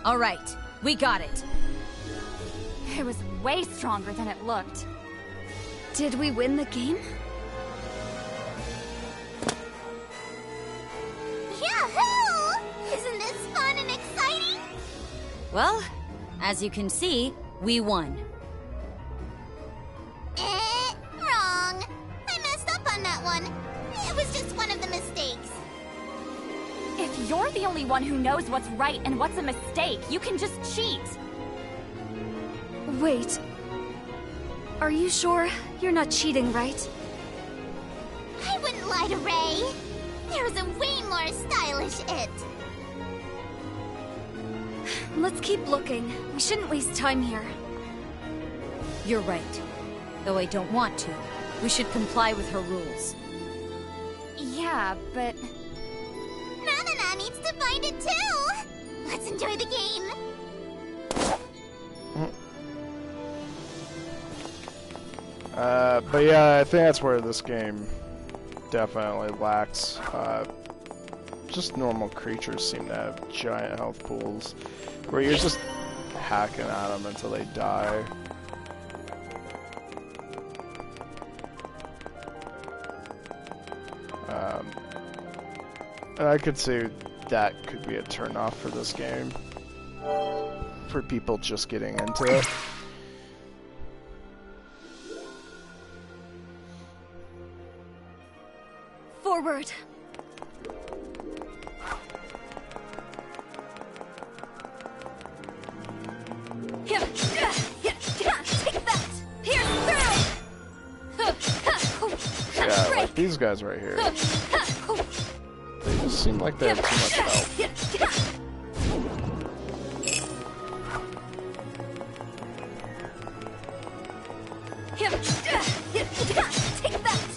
All right, we got it. It was way stronger than it looked. Did we win the game? Yahoo! Isn't this fun and exciting? Well, as you can see, we won. Wrong. I messed up on that one. It was just one of the mistakes. If you're the only one who knows what's right and what's a mistake, you can just cheat. Wait. Are you sure you're not cheating, right? I wouldn't lie to Ray. There's a way more stylish it. Let's keep looking. We shouldn't waste time here. You're right. Though I don't want to. We should comply with her rules. Yeah, but... Nananna needs to find it too! Let's enjoy the game! But yeah, I think that's where this game definitely lacks. Just normal creatures seem to have giant health pools, where you're just hacking at them until they die. And I could see that could be a turnoff for this game, for people just getting into it. Forward. Yeah, like these guys right here. They just seem like they have too much health. Take that!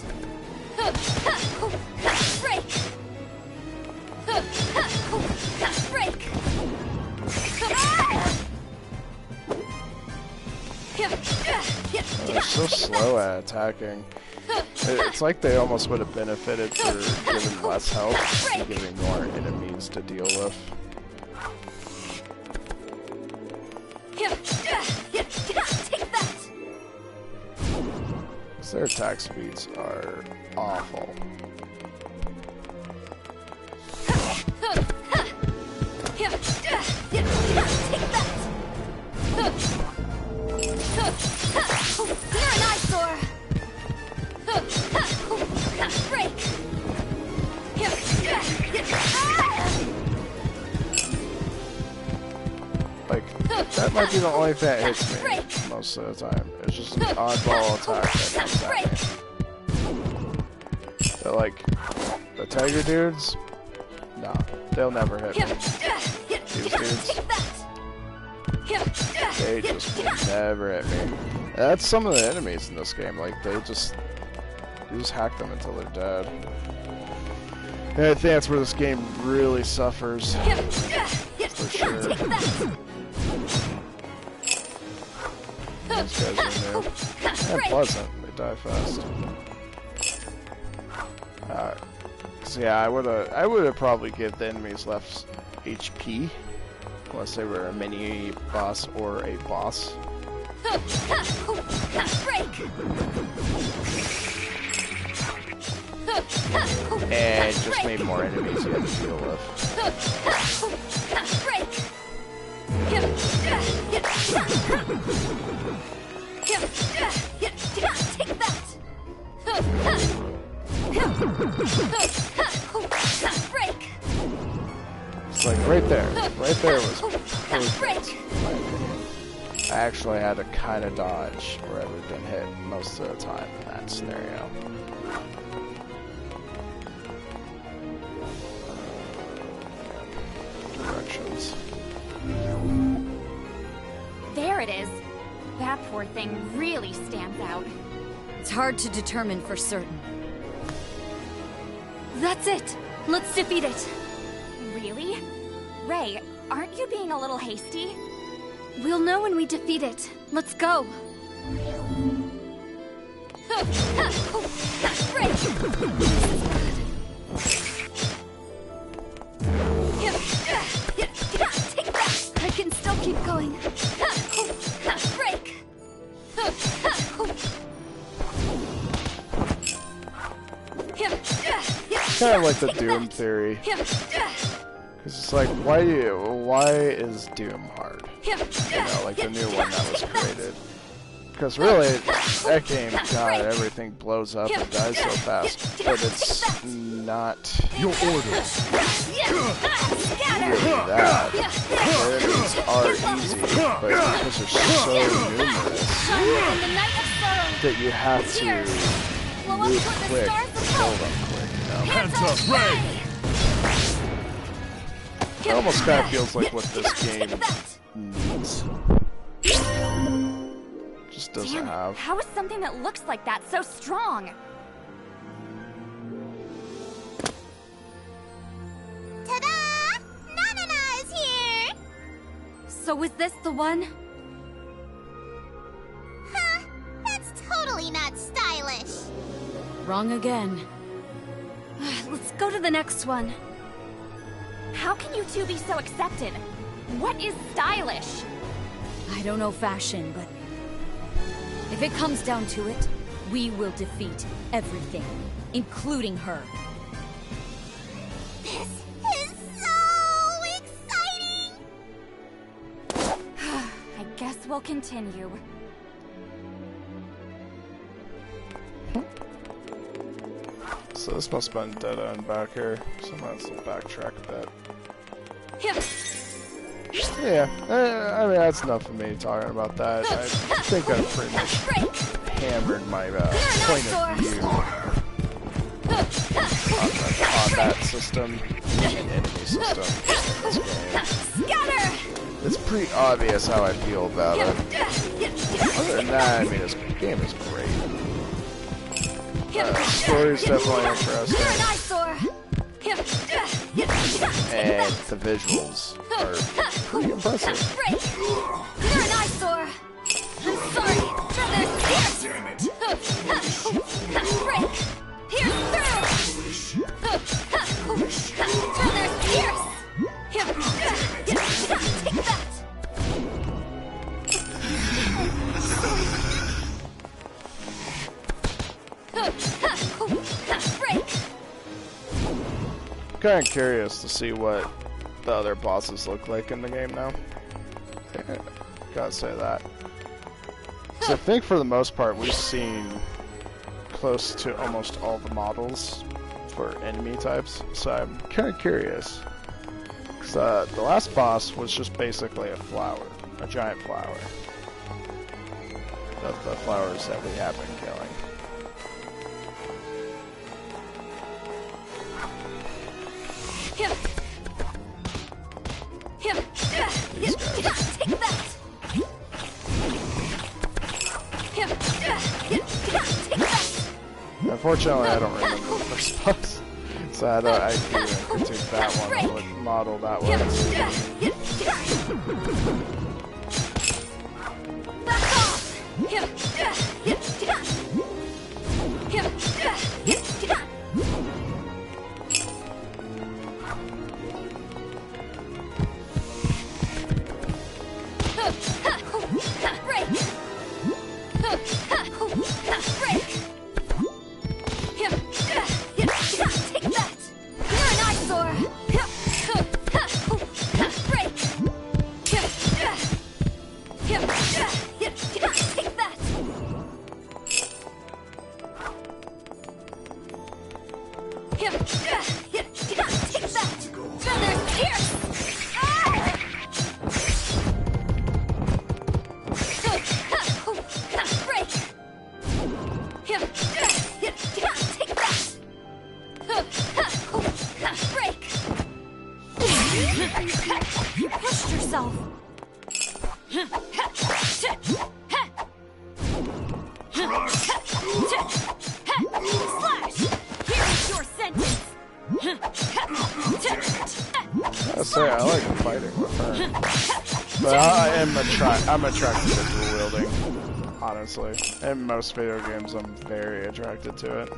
Break! Break! They're so slow at attacking. It's like they almost would have benefited for giving less health and giving more enemies to deal with. Because their attack speeds are awful. You're an eyesore! Break! Like, that might be the only thing that hits me most of the time. It's just an oddball attack that comes at me. But like, the tiger dudes, nah, they'll never hit me. These dudes, they just will never hit me. And that's some of the enemies in this game, like, you just hack them until they're dead. And I think that's where this game really suffers, for sure. These guys are new. And pleasant, they die fast. So yeah, I would have probably give the enemies less HP, unless they were a mini boss or a boss. Break! And just made more enemies you had to deal with. Take that! Break! It's like right there was perfect. I actually had to kind of dodge where I would have been hit most of the time in that scenario. Directions. There it is. That poor thing really stands out. It's hard to determine for certain. That's it! Let's defeat it! Really? Ray, aren't you being a little hasty? We'll know when we defeat it. Let's go! I can still keep going. Break! Kind of like the Doom theory. Because it's like, why is Doom hard? You know, like the new one that was created. Because really, that game, God, everything blows up and dies so fast. But it's not Your orders. really that. The enemies are easy, but because they're so numerous that you have to move quick and kill them quick, you know? Hands up, Ray! It almost kind of feels like what this game needs. Just doesn't Damn, have. how is something that looks like that so strong? Ta-da! Nananna is here! So is this the one? Huh? That's totally not stylish. Wrong again. Let's go to the next one. How can you two be so accepted? What is stylish? I don't know fashion, but if it comes down to it, we will defeat everything, including her. This is so exciting! I guess we'll continue. So this must have been dead end back here. So let's backtrack a bit. Yeah, I mean that's enough of me talking about that. I think I've pretty much hammered my point of view on that system and enemy system in this game. It's pretty obvious how I feel about it. Other than that, I mean this game is great. Story's definitely interesting. And the visuals are pretty impressive. You're an eyesore! I'm sorry! Damn it! Break! Pierce through! There's Pierce! Take that! Break! Kind of curious to see what the other bosses look like in the game now. Yeah, gotta say that. So I think for the most part we've seen close to almost all the models for enemy types, so I'm kind of curious. Because the last boss was just basically a flower, a giant flower. Of the flowers that we have been killing. These guys. Take that! Unfortunately, I don't remember the first boss, so I can't even critique that one, what model that was. Back off! Break! Take that! Feathers here! Break! Take that! Break! You pushed yourself! Slash! Here's your sentence! I say I like fighting with her, but I'm attracted to dual wielding. Honestly, in most video games, I'm very attracted to it.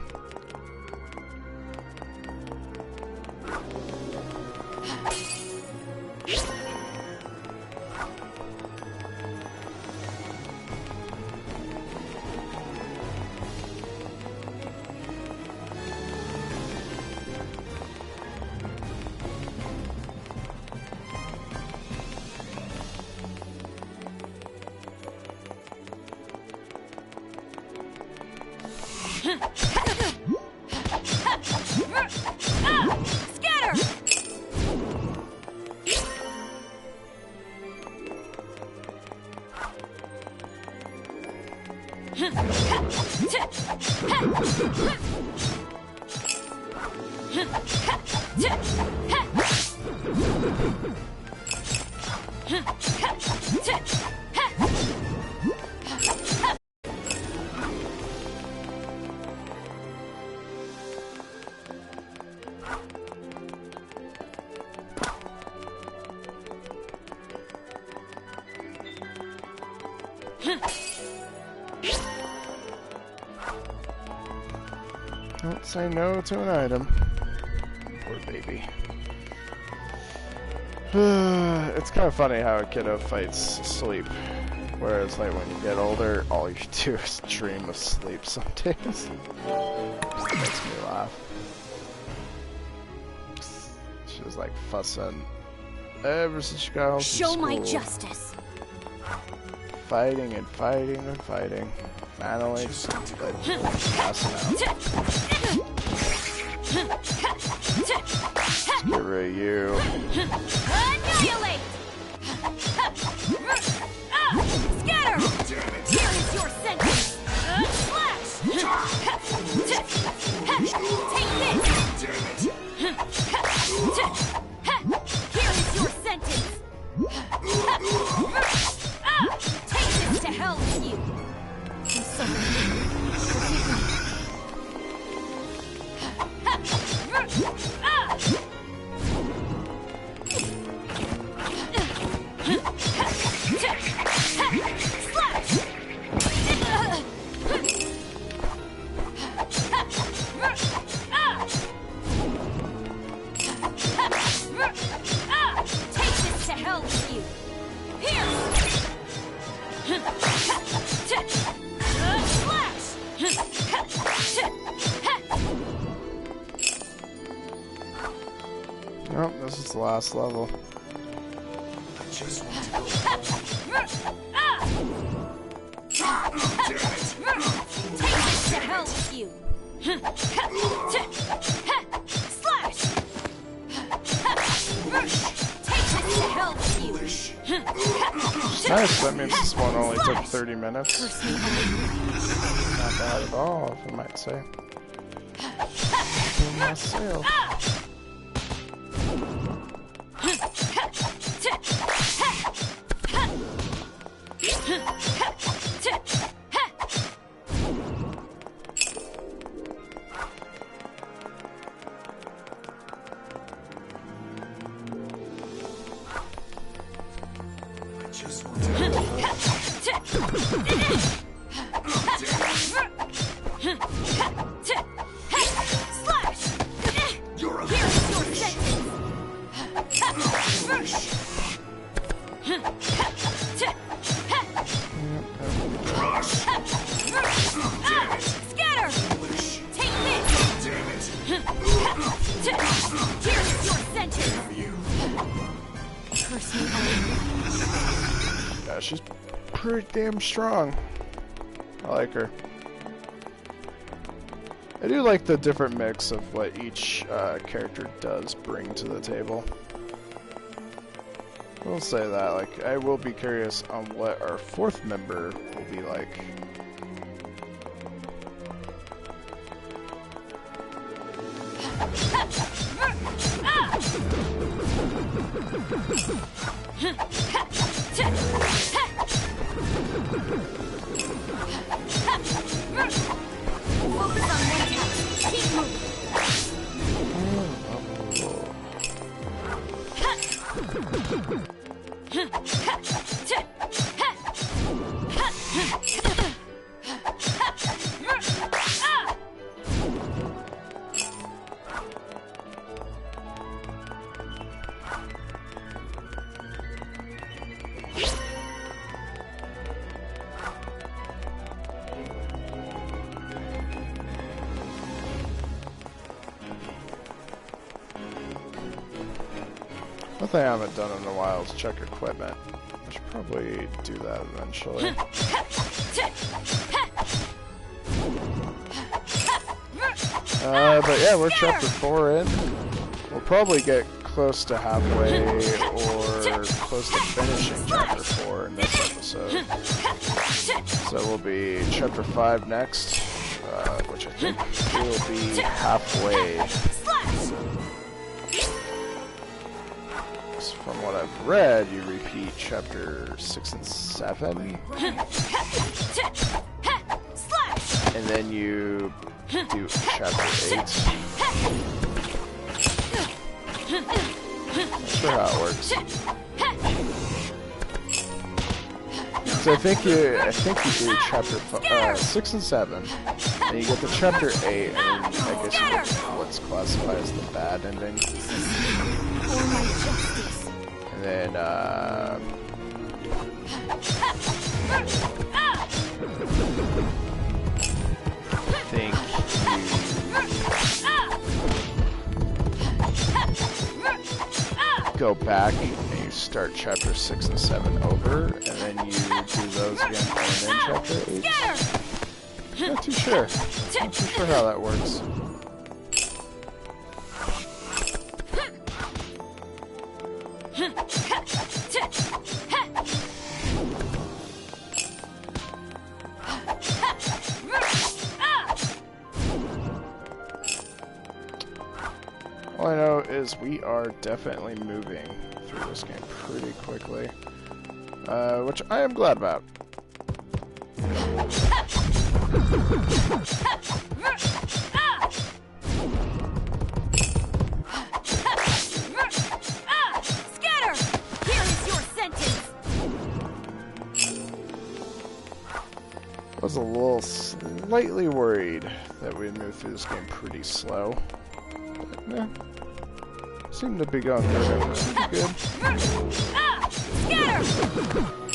Scatter! Don't say no to an item. Poor baby. It's kind of funny how a kiddo fights sleep. Whereas, like, when you get older, all you do is dream of sleep some days. Just makes me laugh. She was, like, fussing ever since she got home from Show my school. justice. Fighting and fighting and fighting. Finally, like, passing out. Let's get rid of you. Annihilate! Scatter! Here is your sentence! Slash! Take this! Here is your sentence! Take this to hell with you! I'm sorry. Forgive me. Take this to hell with you! Here! Oh, this is the last level. I just want to Take this to hell with you! Slash! Take this to hell with you! Nice, that means this one only took 30 minutes. Not bad at all, if I might say. Myself. Yeah, she's pretty damn strong. I like her. I do like the different mix of what each character does bring to the table. We'll say that, like, I will be curious on what our fourth member will be like. One thing I haven't done in a while is check equipment. I should probably do that eventually. But yeah, we're chapter 4 in. We'll probably get close to halfway or close to finishing chapter 4 in this episode. So we'll be chapter 5 next, which I think will be halfway. From what I've read, you repeat chapter 6 and 7. And then you do chapter 8. Not sure how it works. So I think you do chapter 6 and 7, and you get to chapter 8, and I guess you get what's classified as the bad ending. And then, I think you go back and you start chapter 6 and 7 over, and then you do those again, and then chapter 8. Not too sure. Not too sure how that works. All I know is we are definitely moving through this game pretty quickly, which I am glad about. I was a little slightly worried that we'd move through this game pretty slow. But, yeah. Seemed to be going pretty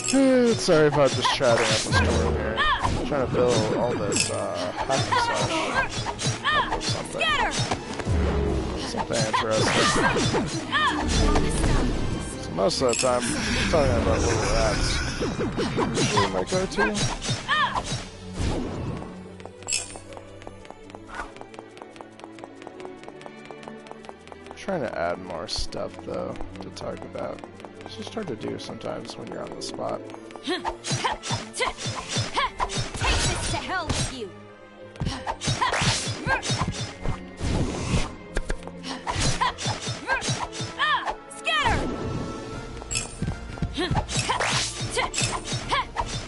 good. Sorry about just chatting up the story here. I'm trying to build all this hack and slash or something. Something interesting. So most of the time, I'm talking about little rats. Usually my go-to. Trying to add more stuff though to talk about. It's just hard to do sometimes when you're on the spot. Take this to hell with you. Scatter!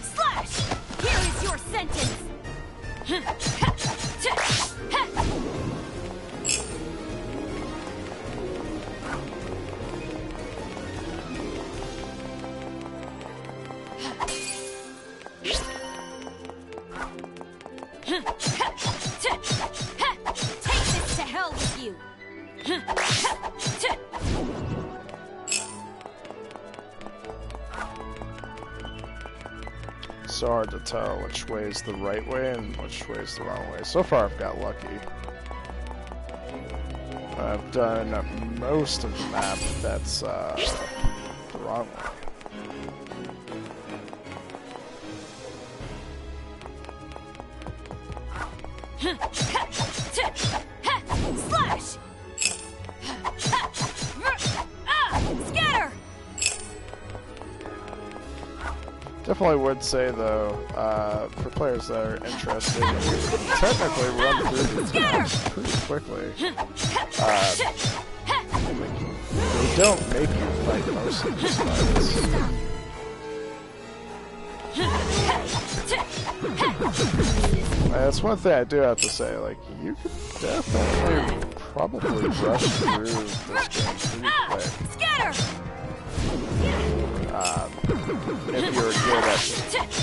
Slash! Here is your sentence. Take this to hell with you. So hard to tell which way is the right way and which way is the wrong way. So far I've got lucky. I've done most of the map that's the wrong way. Slash! Scatter! Definitely would say though, for players that are interested, you can technically run through these games pretty quickly. They don't make you fight most of these fights. That's one thing I do have to say, like, you could definitely probably rush through this game pretty quick. If you're good at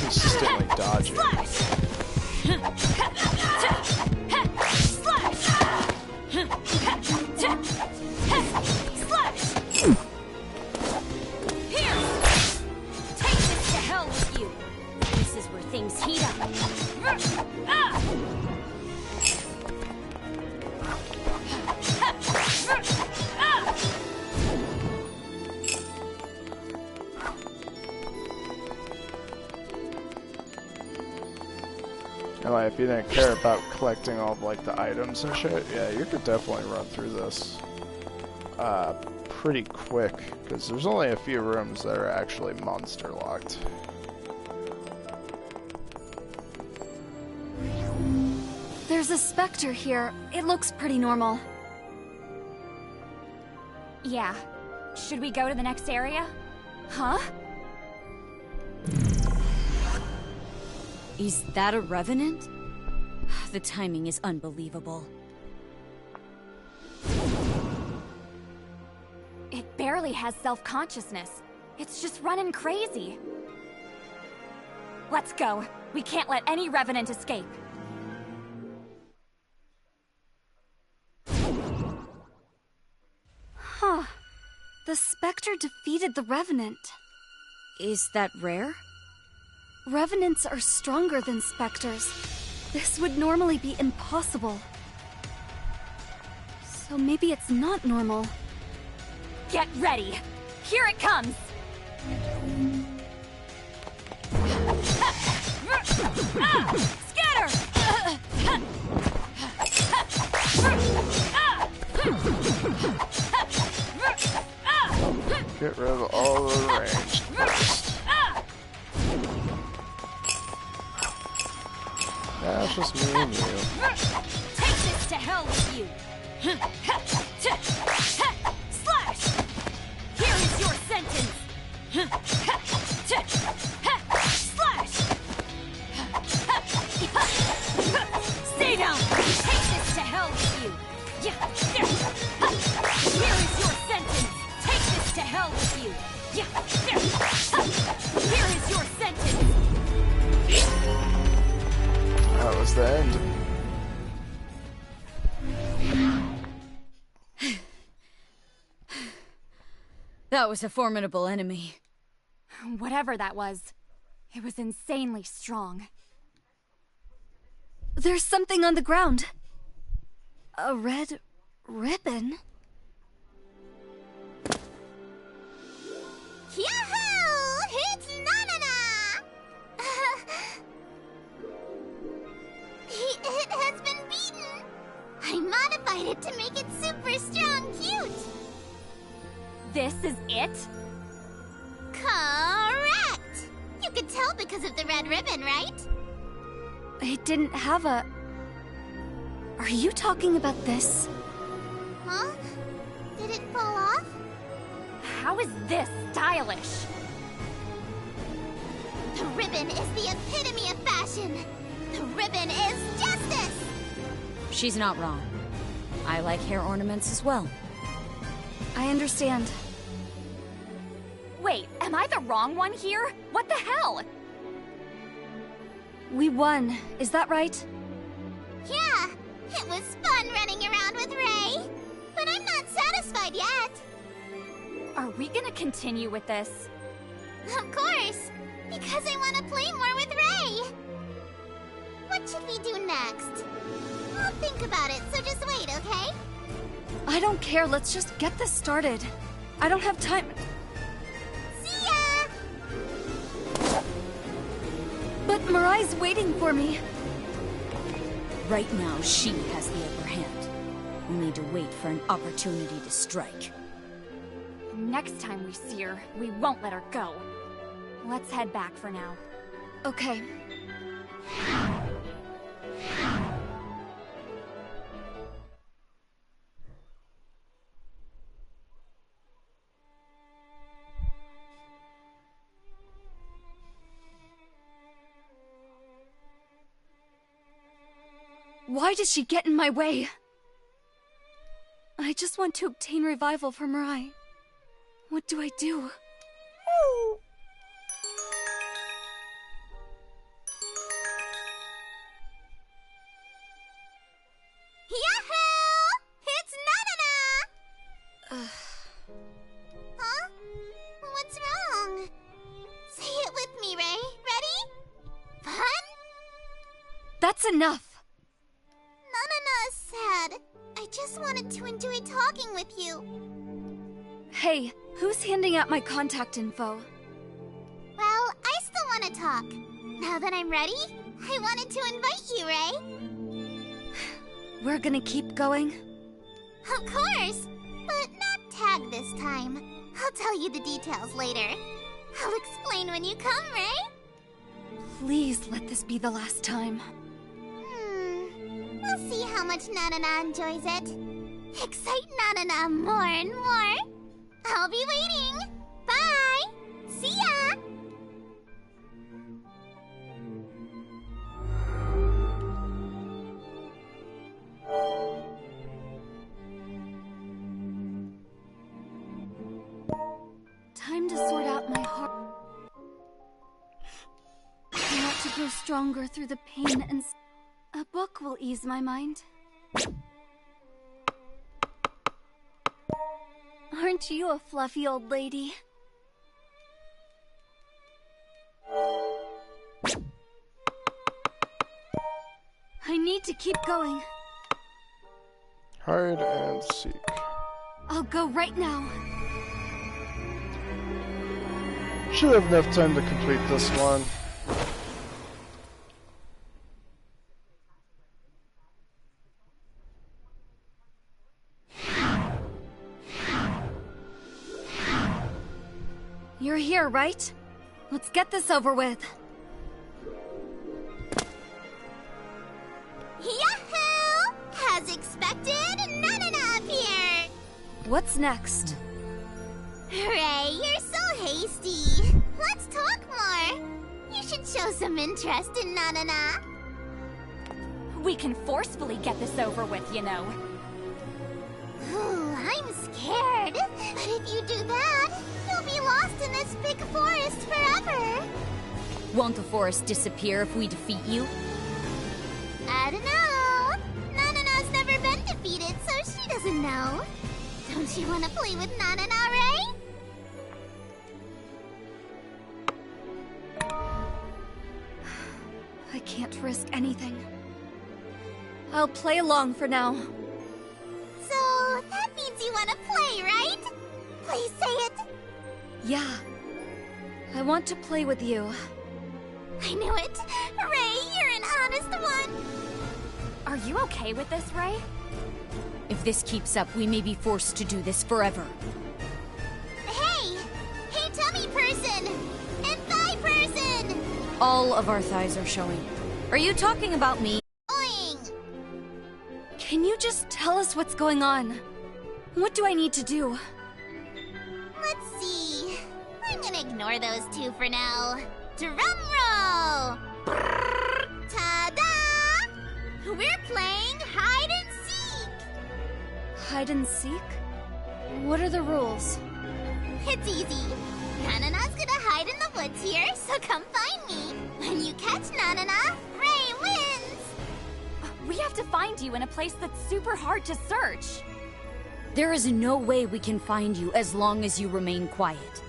consistently dodging. Here! Take this to hell with you! This is where things heat up. And like, if you didn't care about collecting all of, like, the items and shit, yeah, you could definitely run through this pretty quick, because there's only a few rooms that are actually monster locked. There's a specter here. It looks pretty normal. Yeah. Should we go to the next area? Huh? Is that a revenant? The timing is unbelievable. It barely has self-consciousness. It's just running crazy. Let's go. We can't let any revenant escape. Huh. The specter defeated the revenant. Is that rare? Revenants are stronger than specters. This would normally be impossible. So maybe it's not normal. Get ready. Here it comes. Scatter! Get rid of all the range first. That's just me and you. Take this to hell with you. Slash! Here is your sentence. Slash! Stay down. Take this to hell with you. Here is your sentence. Take this to hell with you. Here is your sentence. That was the end. That was a formidable enemy. Whatever that was, it was insanely strong. There's something on the ground. A red ribbon? Yahoo! It's Nananna! It has been beaten. I modified it to make it super strong cute. This is it? Correct! You could tell because of the red ribbon, right? It didn't have a... Are you talking about this? Huh? Did it fall off? How is this stylish? The ribbon is the epitome of fashion. The ribbon is justice! She's not wrong. I like hair ornaments as well. I understand. Wait, am I the wrong one here? What the hell? We won. Is that right? Yeah, it was fun running around with Ray. But I'm not satisfied yet. Are we gonna continue with this? Of course, because I want to play more with Ray. What should we do next? I'll think about it, so just wait, okay? I don't care. Let's just get this started. I don't have time. See ya! But Mirai's waiting for me. Right now, she has the upper hand. We'll need to wait for an opportunity to strike. Next time we see her, we won't let her go. Let's head back for now. Okay. Why did she get in my way? I just want to obtain revival for Mirai. What do I do? Yahoo! It's Nananna! Huh? What's wrong? Say it with me, Ray. Ready? Fun? That's enough! Nananna is sad. I just wanted to enjoy talking with you. Hey, who's handing out my contact info? Well, I still want to talk. Now that I'm ready, I wanted to invite you, Ray. We're gonna keep going? Of course, but not tag this time. I'll tell you the details later. I'll explain when you come, Ray. Please let this be the last time. We'll see how much Nananna enjoys it. Excite Nananna more and more. I'll be waiting. Bye. See ya. Time to sort out my heart. I want to grow stronger through the pain and... A book will ease my mind. Aren't you a fluffy old lady? I need to keep going. Hide and seek. I'll go right now. Should have enough time to complete this one. You're here, right? Let's get this over with. Yahoo! As expected, Nananna appeared! What's next? Ray, you're so hasty. Let's talk more. You should show some interest in Nananna. We can forcefully get this over with, you know. Ooh, I'm scared. But if you do that, you'll be lost in this big forest forever. Won't the forest disappear if we defeat you? I don't know. Nananna's never been defeated, so she doesn't know. Don't you want to play with Nananna, Ray? I can't risk anything. I'll play along for now. So, that means you want to play, right? Please say it. Yeah. I want to play with you. I knew it. Ray, you're an honest one. Are you okay with this, Ray? If this keeps up, we may be forced to do this forever. Hey! Hey, tummy person! And thigh person! All of our thighs are showing. Are you talking about me? Boing! Can you just tell us what's going on? What do I need to do? Let's see. I'm gonna ignore those two for now. Drum roll! Ta-da! We're playing hide and seek! Hide and seek? What are the rules? It's easy. Nananna's gonna hide in the woods here, so come find me. When you catch Nananna, Ray wins! We have to find you in a place that's super hard to search. There is no way we can find you as long as you remain quiet.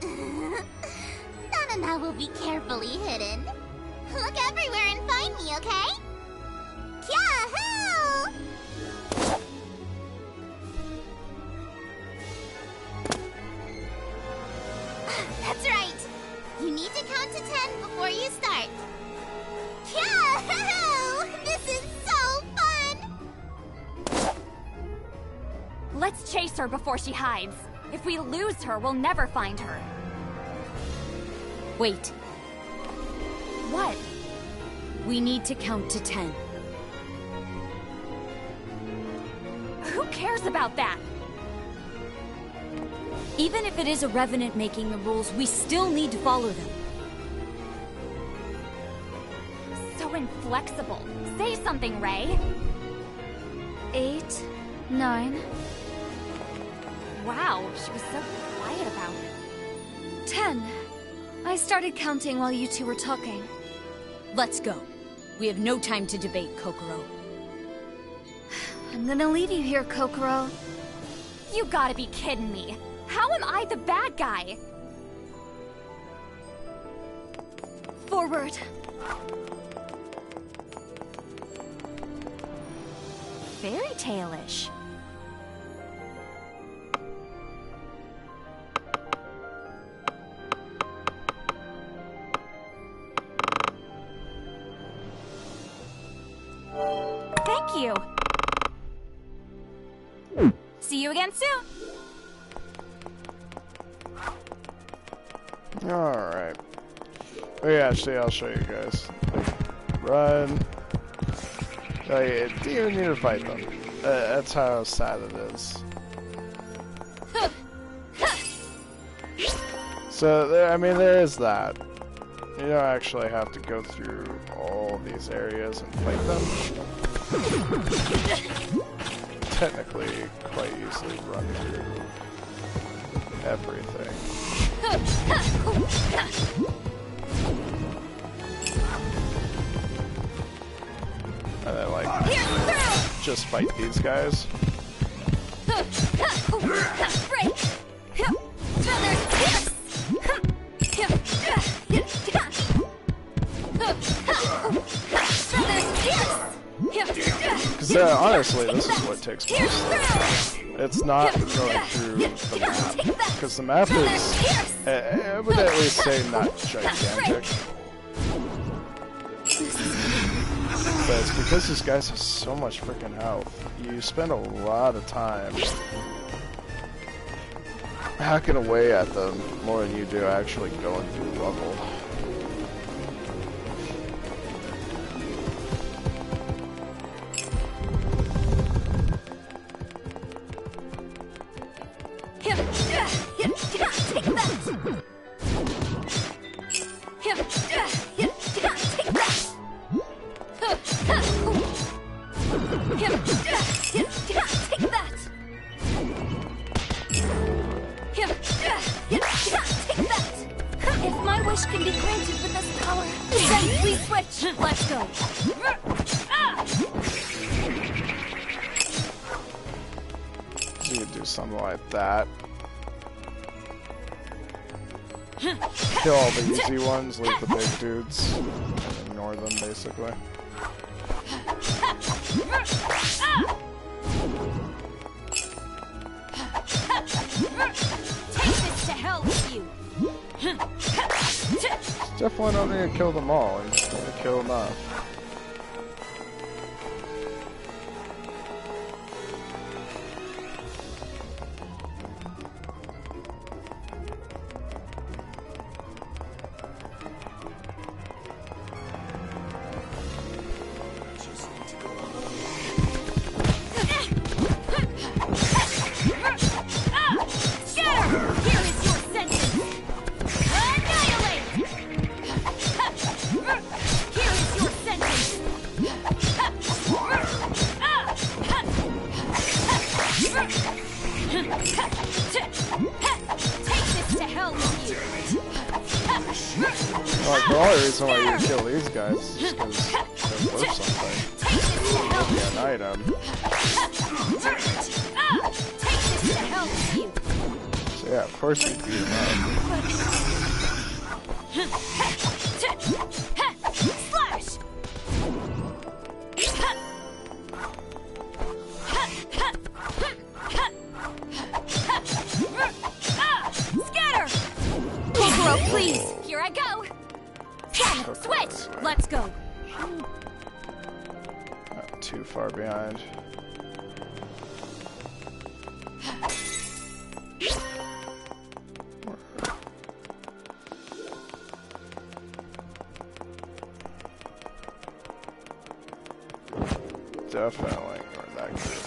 Nananna will be carefully hidden. Look everywhere and find me, okay? Yahoo! That's right. You need to count to 10 before you start. Yahoo! This Let's chase her before she hides. If we lose her, we'll never find her. Wait. What? We need to count to 10. Who cares about that? Even if it is a Revenant making the rules, we still need to follow them. So inflexible. Say something, Ray. 8, 9. Wow, she was so quiet about it. 10. I started counting while you two were talking. Let's go. We have no time to debate, Kokoro. I'm gonna leave you here, Kokoro. You gotta be kidding me. How am I the bad guy? Forward. Fairy tale-ish. Thank you. See you again soon. Alright. Oh yeah, actually, I'll show you guys. Run. Oh, yeah, you don't even need to fight them. That's how sad it is. So, there, I mean, there is that. You don't actually have to go through all these areas and fight them. Technically, quite easily run through everything. And then, like, just fight these guys. Because honestly, this is what takes place. It's not going through the map. Because the map is, I would at least say, not gigantic. But it's because these guys have so much freaking health. You spend a lot of time hacking away at them more than you do actually going through the level. If my wish can be granted with this power, then please switch. Let's go. So you do something like that. Kill all the easy ones, leave the big dudes, and ignore them basically. Take this to hell with you. Definitely don't need to kill them all, you just need to kill enough. Like, the only reason why you kill these guys is because they're worth something. They'll be an item. So yeah, of course you beat them up. Slash! Scatter! Kokoro, please! Here I go! Switch! Let's go! Not too far behind. definitely ignore that group.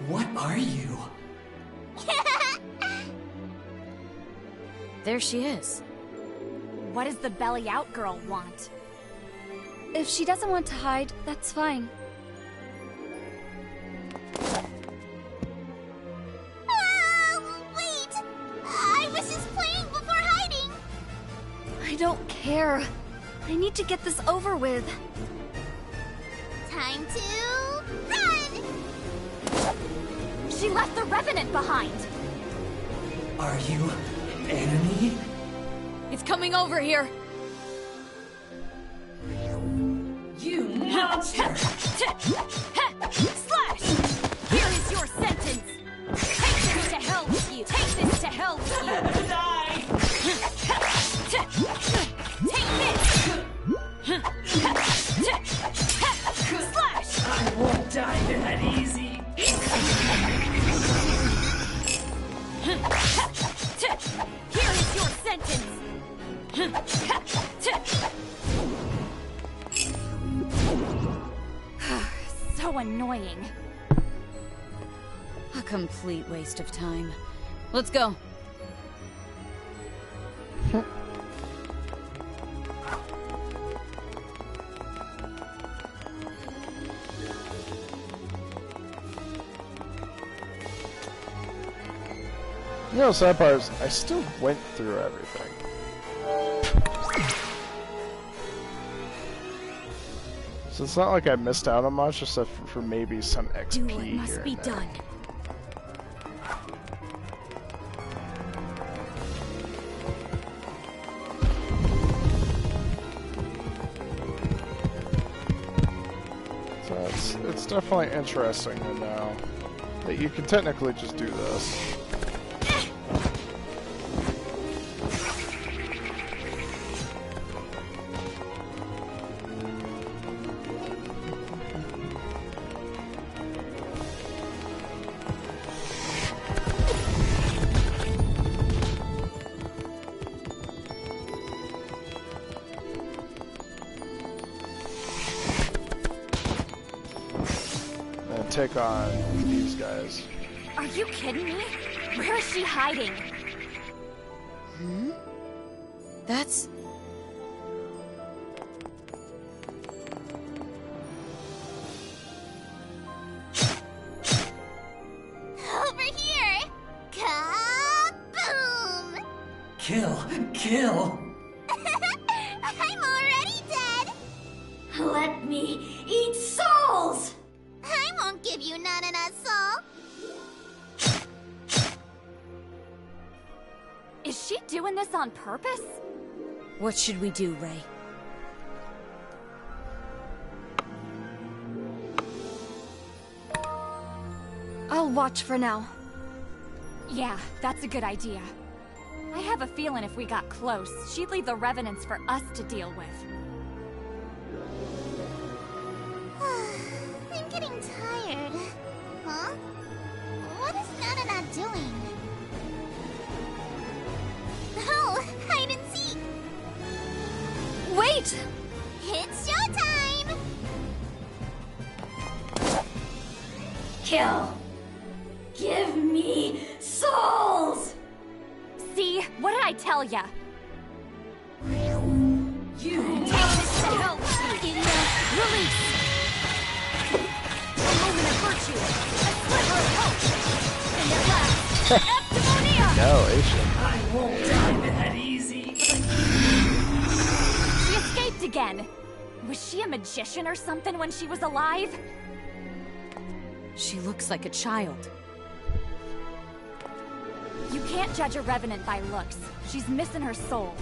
What are you? There she is. What does the belly out girl want? If she doesn't want to hide, that's fine. Wait! I was just playing before hiding! I don't care. I need to get this over with. Time to run! She left the Revenant behind! Are you an enemy? It's coming over here. You monster! Slash! Here is your sentence! Take this to hell with you! Take this to hell with you! Die! Take this! Slash! I won't die that easy! Here is your sentence! So annoying. A complete waste of time. Let's go. You know, sad part is, I still went through everything. So it's not like I missed out on much, except for maybe some XP Do what must here be and there. done. So it's definitely interesting to know that you can technically just do this. Take on these guys. Are you kidding me? Where is she hiding? Hmm? That's... Over here! Kaboom! Kill! Kill! I'm already dead! Let me eat souls! I won't give you Nananna's soul! Is she doing this on purpose? What should we do, Ray? I'll watch for now. Yeah, that's a good idea. I have a feeling if we got close, she'd leave the Revenants for us to deal with. I'm getting tired. Huh? What is Nananna doing? Oh, hide and seek! Wait! It's showtime! Kill! Give me souls! See? What did I tell ya? You! Take this to hell with you, idiot! Release! A moment of virtue! A sliver of hope! And at last, Eptimonia! No, Asian. I won't die that easy! She escaped again! Was she a magician or something when she was alive? She looks like a child. You can't judge a revenant by looks. She's missing her soul.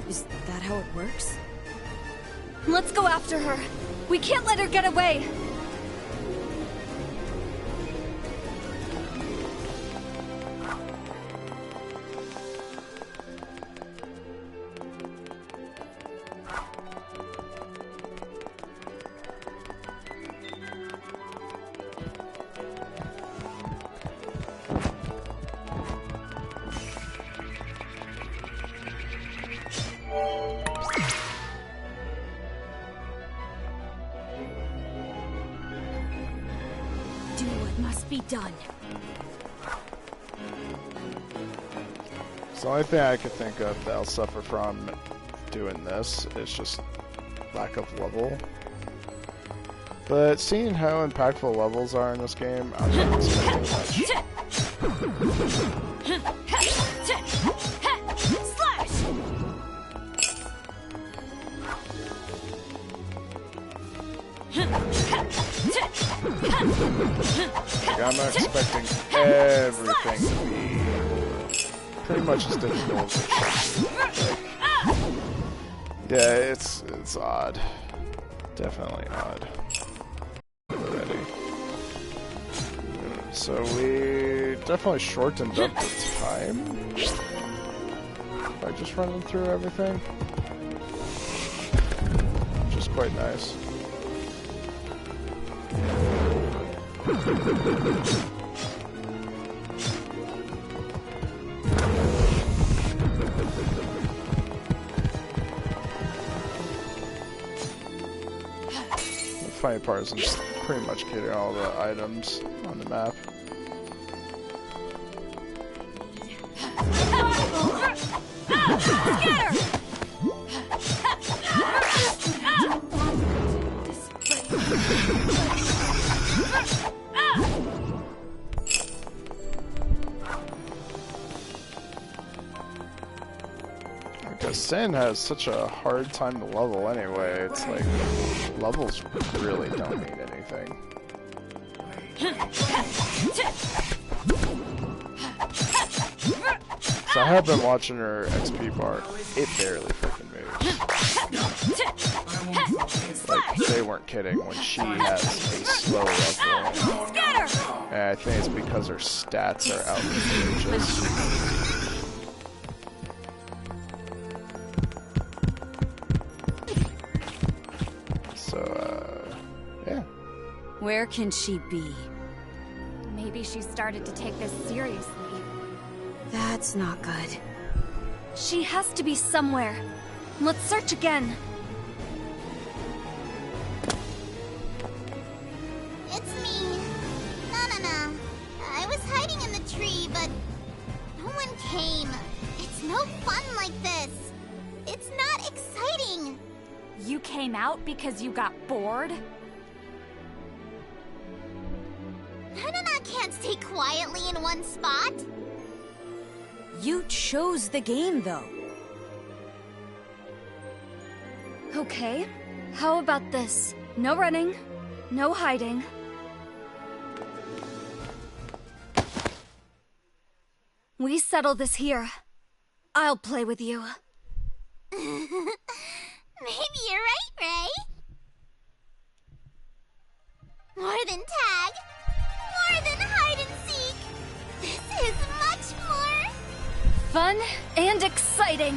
Is that how it works? Let's go after her. We can't let her get away. Do what must be done. So the only thing I could think of that I'll suffer from doing this is just lack of level. But seeing how impactful levels are in this game, I'm not expecting much. Like, I'm not expecting everything to be pretty much as difficult as it should be. Like, yeah, it's odd. Definitely odd. Already. So we definitely shortened up the time by just running through everything. Which is quite nice. The funny part is I'm just pretty much getting all the items on the map. Because Sin has such a hard time to level anyway, it's like, levels really don't mean anything. So I have been watching her XP bar, it barely freaking moves. Like, they weren't kidding when she has a slow level. And I think it's because her stats are outrageous. Yeah. Where can she be? Maybe she started to take this seriously. That's not good. She has to be somewhere. Let's search again. It's me, Nananna. I was hiding in the tree, but no one came. It's no fun like this. It's not exciting. You came out because you got bored? Nananna can't stay quietly in one spot. You chose the game, though. Okay. How about this? No running, no hiding. We settle this here. I'll play with you. Maybe you're right, Ray. More than tag. More than hide and seek. This is much more fun and exciting.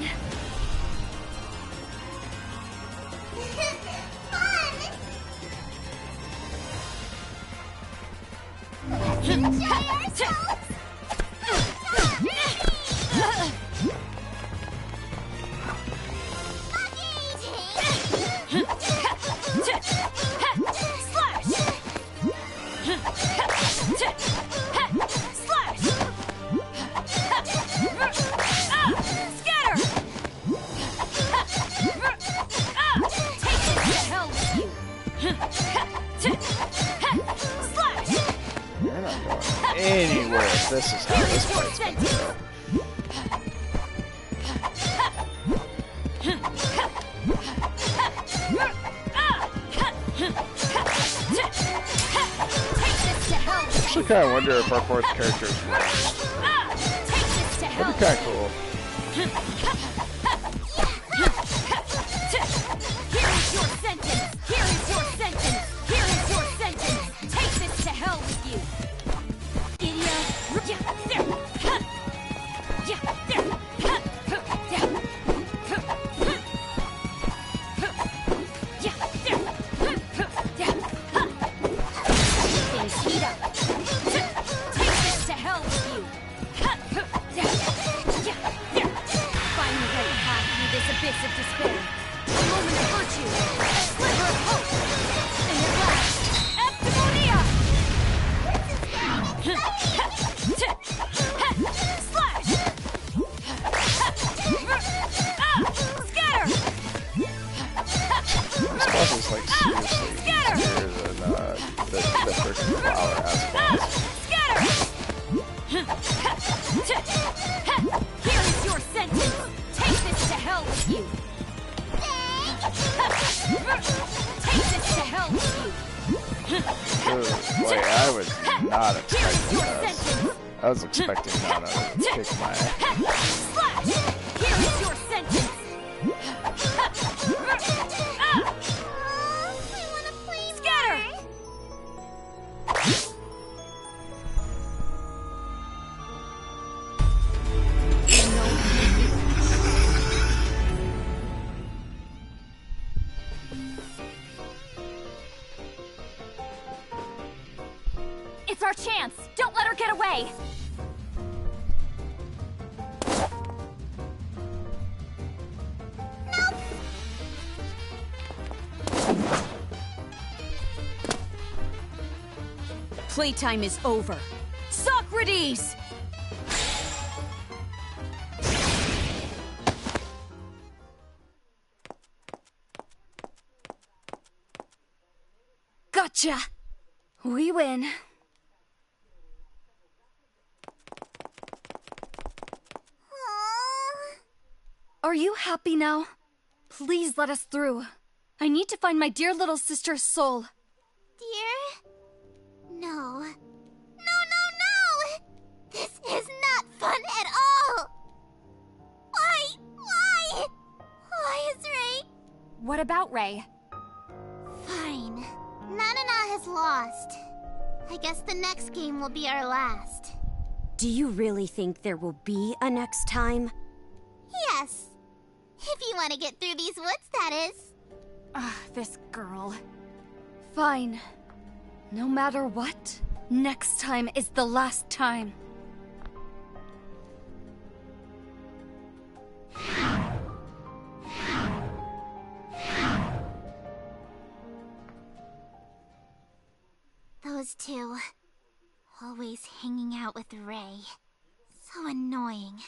Fun! Let's enjoy ourselves! You're not going anywhere if this is how this fight's gonna go. Actually kind of wonder if our fourth character is Ray. That'd be kind of cool. Here is your sentence! Here is your sentence! Here is your sentence! Take this to hell with you! Idiot! Things heat up! Take this to hell with you! Find your way path through this abyss of despair. A moment of virtue, a sliver of hope, and at last, Eptimonia! Slash! Scatter! This boss is like seriously easier than the freaking flower aspect. Scatter! Here is your sentence. Take this to hell with you. Take this to hell with you. Wait, I was not expecting this. I was expecting Nana to kick my ass. Slash! Here is your sentence. Scatter! It's our chance! Don't let her get away! Playtime is over. Socrates! Gotcha! We win. Are you happy now? Please let us through. I need to find my dear little sister's soul. Dear? No. No! This is not fun at all! Why? Why is Ray? What about Ray? Fine. Nananna has lost. I guess the next game will be our last. Do you really think there will be a next time? Yes. If you want to get through these woods, that is. This girl. Fine. No matter what, next time is the last time. Those two. Always hanging out with Ray. So annoying.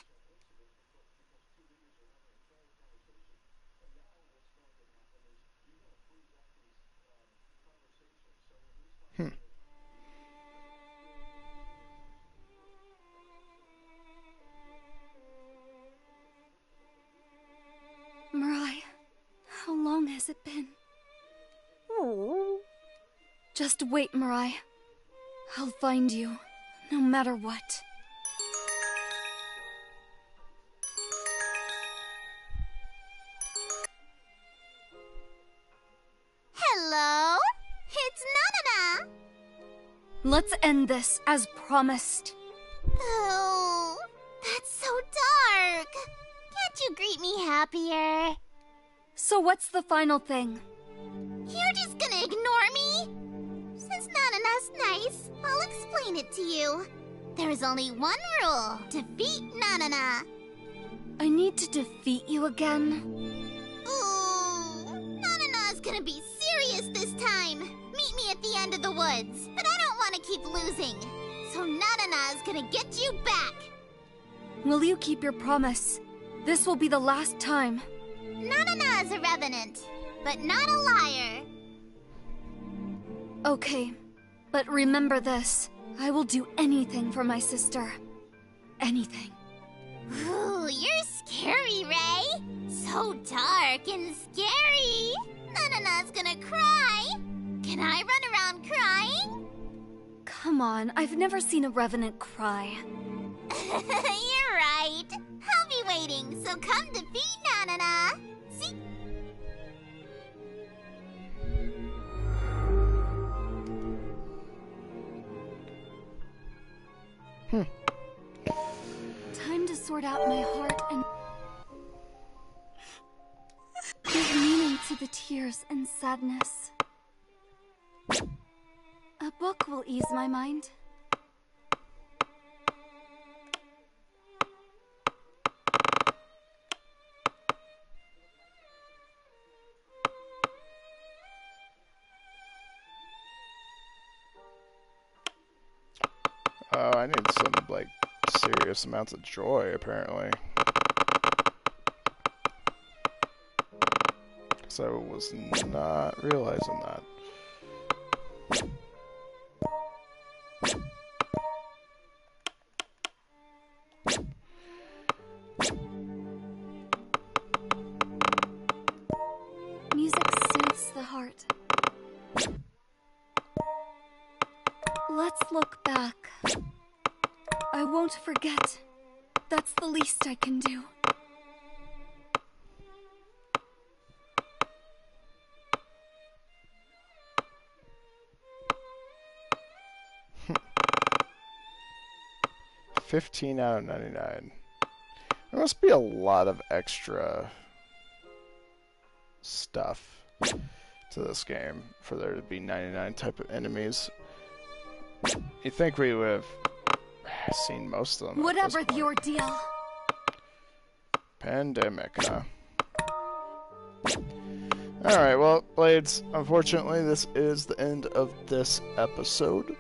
Mirai, how long has it been? Just wait, Mirai. I'll find you, no matter what. Hello? It's Nananna! Let's end this as promised. Oh, that's so dark. Can't you greet me happier? So what's the final thing? You're just gonna ignore me? Since Nananna's nice, I'll explain it to you. There is only one rule. Defeat Nananna. I need to defeat you again? Ooh, Nananna's gonna be serious this time. Meet me at the end of the woods, but I don't want to keep losing. So Nananna's gonna get you back. Will you keep your promise? This will be the last time. Nananna is a revenant, but not a liar. Okay, but remember this. I will do anything for my sister. Anything. Ooh, you're scary, Ray. So dark and scary. Nananna's gonna cry. Can I run around crying? Come come on, I've never seen a revenant cry. You're right. I'll be waiting, so come defeat Nananna. See? Time to sort out my heart and give meaning to the tears and sadness. A book will ease my mind. Oh, I need some, like, serious amounts of joy, apparently. So I was not realizing that. Music soothes the heart. Let's look back. I won't forget. That's the least I can do. $15 out of 99. There must be a lot of extra stuff to this game for there to be 99 type of enemies. You think we would have seen most of them? Whatever the ordeal. Pandemic, huh? Alright, well, Blades, unfortunately, this is the end of this episode.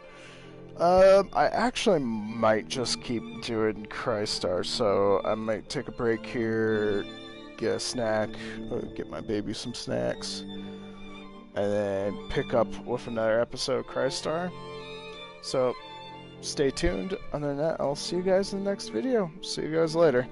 I actually might just keep doing Crystar, so I might take a break here, get a snack, get my baby some snacks, and then pick up with another episode of Crystar. So, stay tuned. Other than that, I'll see you guys in the next video. See you guys later.